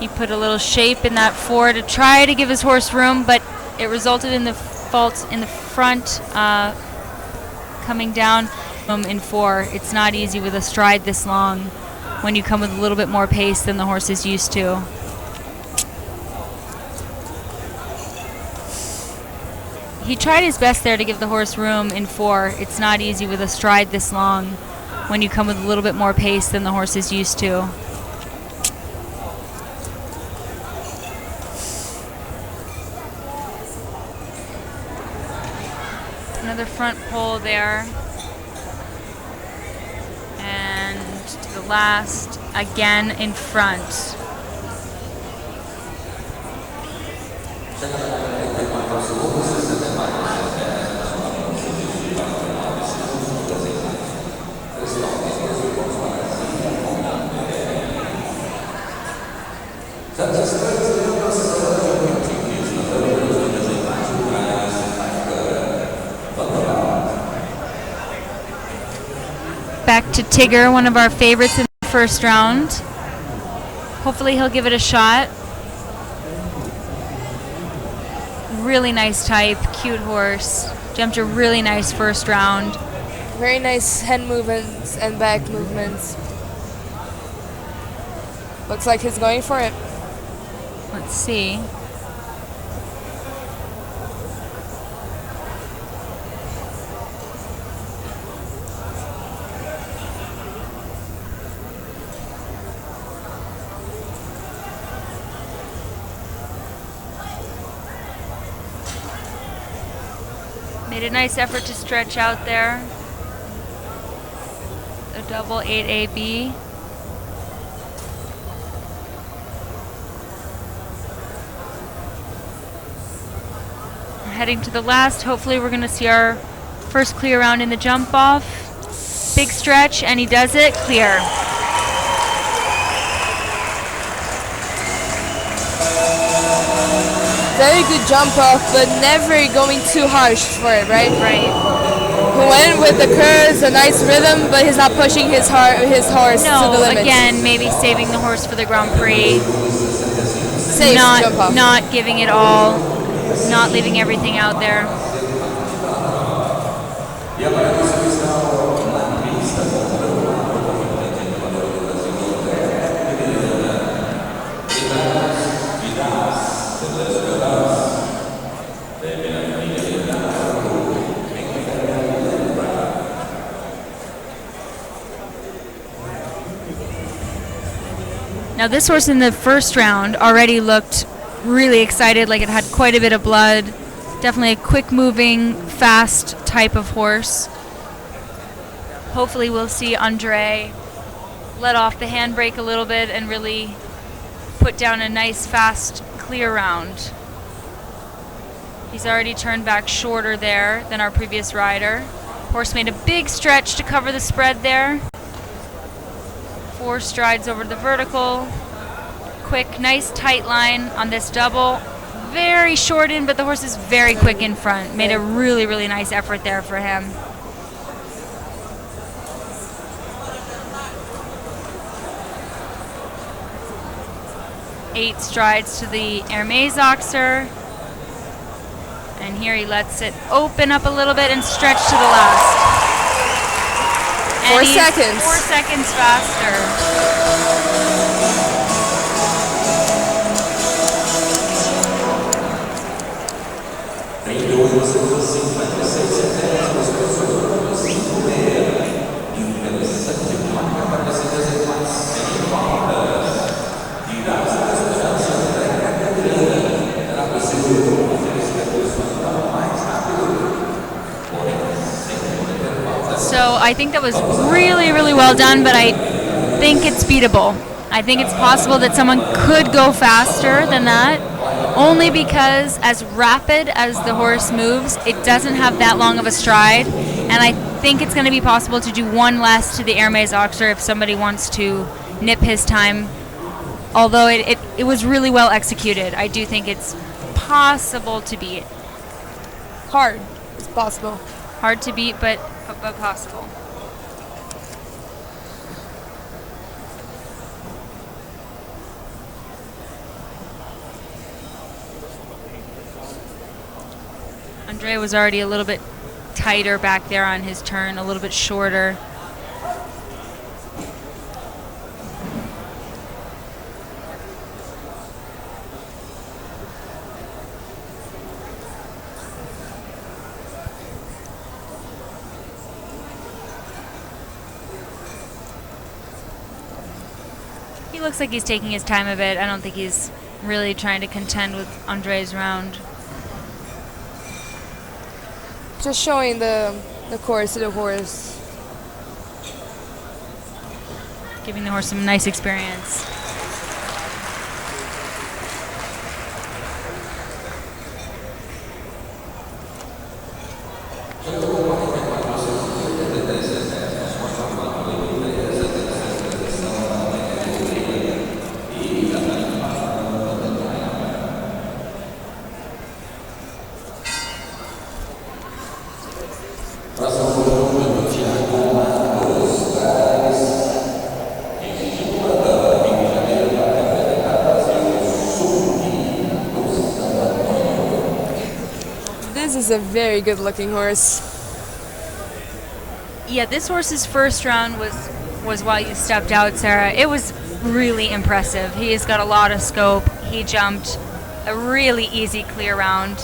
He put a little shape in that 4 to try to give his horse room, but it resulted in the fault in the front coming down in 4. It's not easy with a stride this long when you come with a little bit more pace than the horse is used to. he tried his best there to give the horse room in 4. It's not easy with a stride this long when you come with a little bit more pace than the horse is used to. Another front pole there. And to the last, again in front. Back to Tigger, one of our favorites in the first round. Hopefully he'll give it a shot. Really nice type, cute horse. Jumped a really nice first round. Very nice head movements and back movements. Looks like he's going for it. Let's see. Made a nice effort to stretch out there. A double 8AB. Heading to the last. Hopefully we're going to see our first clear round in the jump off. Big stretch, and he does it. Clear. Very good jump off, but never going too harsh for it, right? Right. He went with the curves, a nice rhythm, but he's not pushing his horse to the No, limit. again, maybe saving the horse for the Grand Prix. Safe jump off. Not giving it all, not leaving everything out there. Now this horse in the first round already looked really excited, like it had quite a bit of blood. Definitely a quick moving, fast type of horse. Hopefully we'll see Andre let off the handbrake a little bit and really put down a nice, fast, clear round. He's already turned back shorter there than our previous rider. Horse made a big stretch to cover the spread there. 4 strides over the vertical. Quick, nice tight line on this double. Very short in, but the horse is very quick in front. Made a really, really nice effort there for him. Eight strides to the Hermes Oxer. And here he lets it open up a little bit and stretch to the last. 4 And he's seconds. 4 seconds faster. So I think that was really, really well done, but I think it's beatable. I think it's possible that someone could go faster than that, only because as rapid as the horse moves, it doesn't have that long of a stride, and I think it's going to be possible to do one less to the Hermes Oxer if somebody wants to nip his time. Although it was really well executed, I do think it's possible to beat. Hard. It's possible. Hard to beat, but possible. Andre was already a little bit tighter back there on his turn, a little bit shorter. He looks like he's taking his time a bit. I don't think he's really trying to contend with Andre's round. Just showing the course to the horse. Giving the horse some nice experience. This is a very good looking horse. Yeah, this horse's first round was while you stepped out, Sarah. It was really impressive. He's got a lot of scope. He jumped a really easy clear round.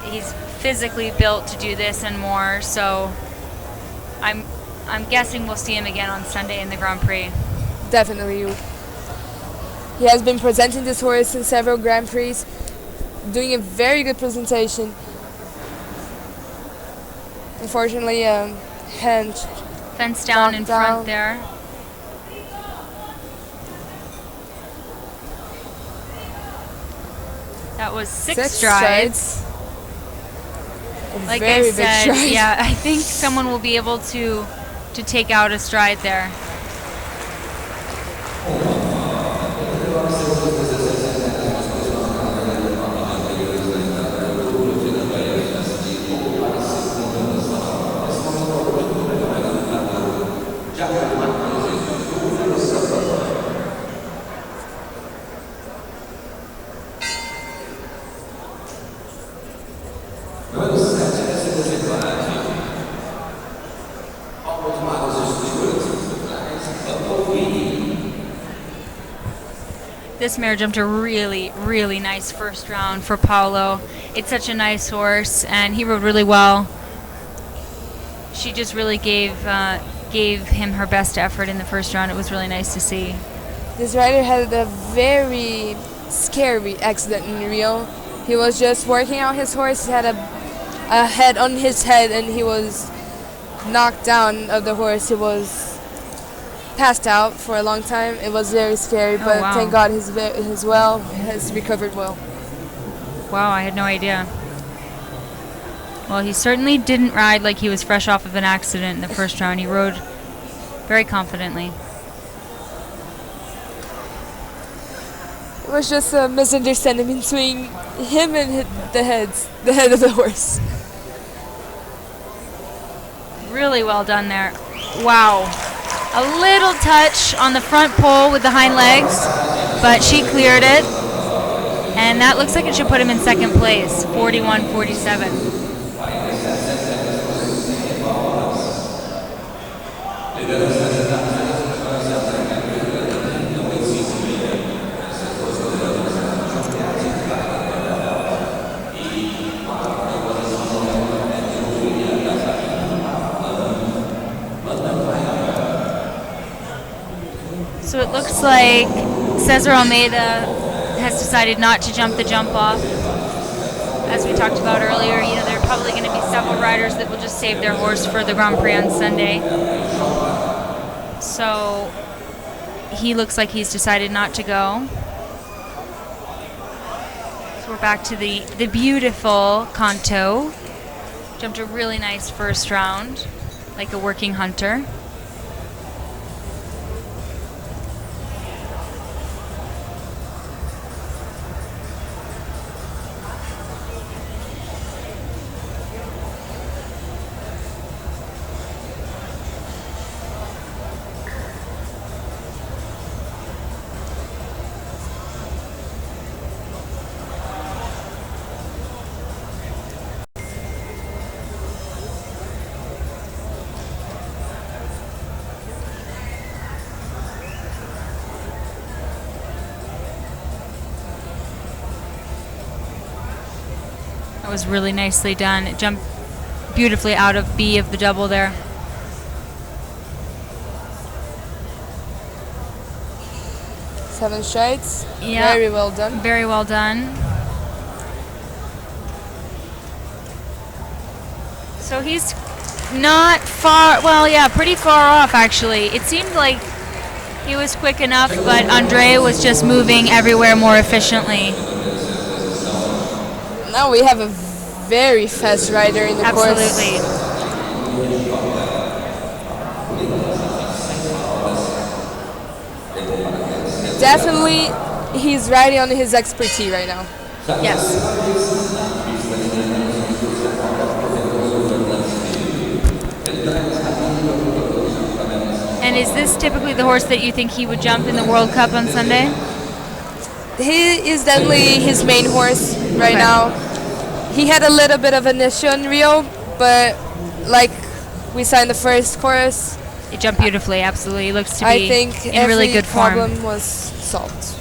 He's physically built to do this and more, so I'm guessing we'll see him again on Sunday in the Grand Prix. Definitely. He has been presenting this horse in several Grand Prix, doing a very good presentation. Unfortunately, hand Fence down in knocked down. front there. That was six strides. A Like very I big said, stride. yeah, I think someone will be able to take out a stride there. This mare jumped a really, really nice first round for Paulo. It's such a nice horse, and he rode really well. She just really gave him her best effort in the first round. It was really nice to see. This rider had a very scary accident in Rio. He was just working out his horse. He had a head on his head, and he was knocked down of the horse. He was passed out for a long time. It was very scary, but wow. thank God he's has recovered well. Wow, I had no idea. Well, he certainly didn't ride like he was fresh off of an accident in the first round. He rode very confidently. It was just a misunderstanding between him and the head of the horse. Really well done there. Wow. A little touch on the front pole with the hind legs, but she cleared it. And that looks like it should put him in second place, 41-47. So it looks like Cesar Almeida has decided not to jump the jump off. As we talked about earlier, you know, there are probably going to be several riders that will just save their horse for the Grand Prix on Sunday. So he looks like he's decided not to go. So we're back to the beautiful Kanto. Jumped a really nice first round, like a working hunter. That was really nicely done. It jumped beautifully out of B of the double there. 7 strides. Yeah. Very well done. Very well done. So he's not far, well, yeah, pretty far off actually. It seemed like he was quick enough, but Andre was just moving everywhere more efficiently. Now we have a very fast rider in the course. Absolutely. Definitely, he's riding on his expertise right now. Yes. And is this typically the horse that you think he would jump in the World Cup on Sunday? He is definitely his main horse right Okay. now. He had a little bit of an issue in Rio, but like we saw in the first course, It jumped beautifully, absolutely. He looks to be I think in every really good form. problem was solved.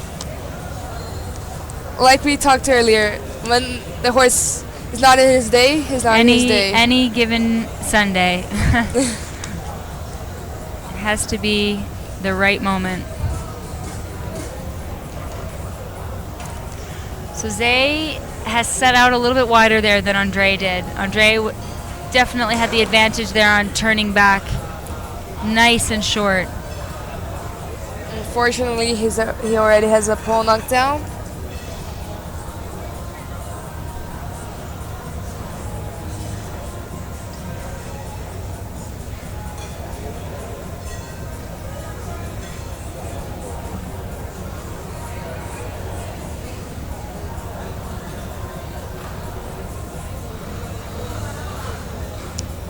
Like we talked earlier, when the horse is not in his day, he's not in his day. Any given Sunday. It has to be the right moment. So Zay has set out a little bit wider there than Andre did. Andre definitely had the advantage there on turning back nice and short. Unfortunately, he already has a pole knocked down.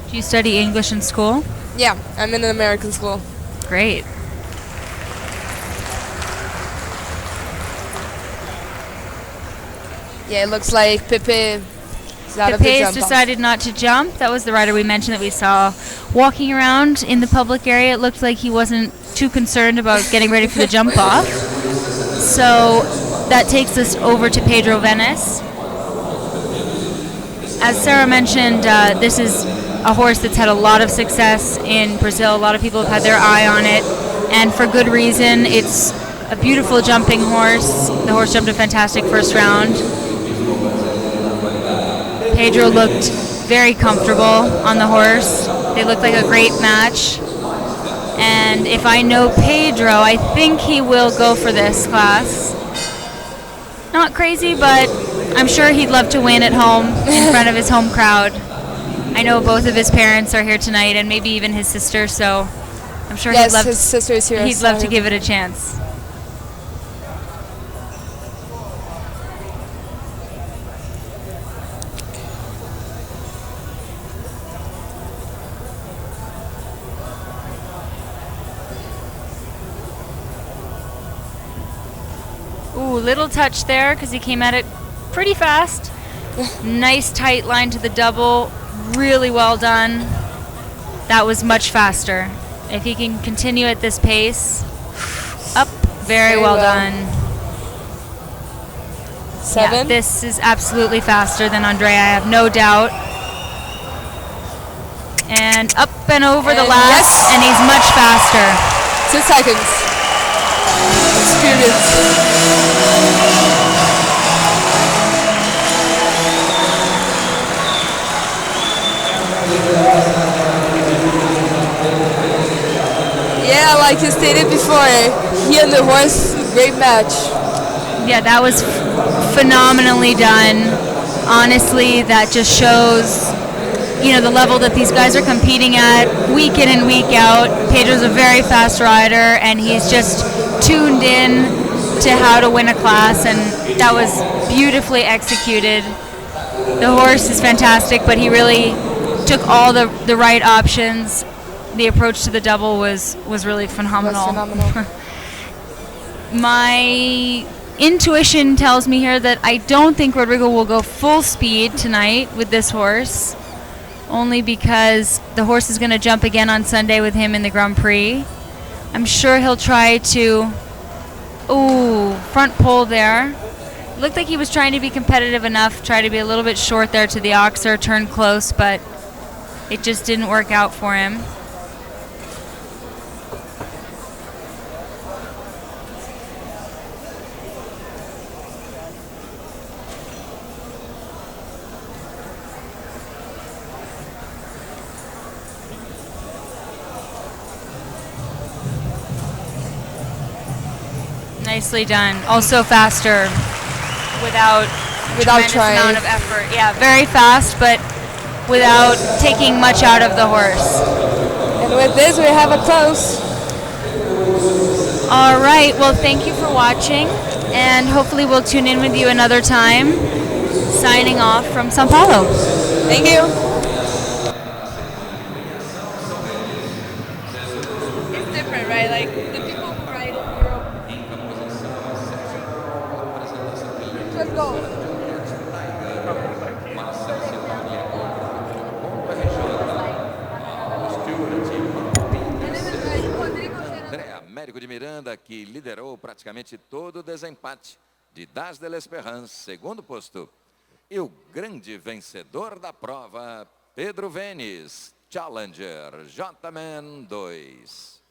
Do you study English in school? Yeah, I'm in an American school. Great. Yeah, it looks like Pepe is out of the Pepe has jump off. decided not to jump. That was the rider we mentioned that we saw walking around in the public area. It looked like he wasn't too concerned about getting ready for the jump off. So that takes us over to Pedro Venice. As Sarah mentioned, this is a horse that's had a lot of success in Brazil. A lot of people have had their eye on it, and for good reason. It's a beautiful jumping horse. The horse jumped a fantastic first round. Pedro looked very comfortable on the horse. They looked like a great match. And if I know Pedro, I think he will go for this class. Not crazy, but I'm sure he'd love to win at home in front of his home crowd. I know both of his parents are here tonight, and maybe even his sister, so I'm sure Yes, his sister is here. he'd love to give it a chance. Ooh, little touch there because he came at it pretty fast. Nice tight line to the double. Really well done. That was much faster. If he can continue at this pace, up, very well done. 7. Yeah, this is absolutely faster than Andre, I have no doubt. And up and over the And last, yes. and he's much faster. 2 seconds. Experience. Yeah, like you stated before, he and the horse, great match. Yeah, that was phenomenally done. Honestly, that just shows, the level that these guys are competing at week in and week out. Pedro's a very fast rider, and he's just tuned in to how to win a class, and that was beautifully executed. The horse is fantastic, but he really took all the right options. The approach to the double was really phenomenal. My intuition tells me here that I don't think Rodrigo will go full speed tonight with this horse, only because the horse is going to jump again on Sunday with him in the Grand Prix. I'm sure he'll try to... Ooh, front pole there. Looked like he was trying to be competitive enough, try to be a little bit short there to the oxer, turn close, but it just didn't work out for him. Nicely done. Also faster without tremendous trying. amount of effort. Yeah, very fast, but without taking much out of the horse. And with this, we have a close. All right. Well, thank you for watching, and hopefully we'll tune in with you another time. Signing off from São Paulo. Thank you. It's different, right? Like the people who ride in Europe. Let's go. André Américo de Miranda, que liderou praticamente todo o desempate de Das de l'Espérance, segundo posto. E o grande vencedor da prova, Pedro Venes, Challenger J-Man 2.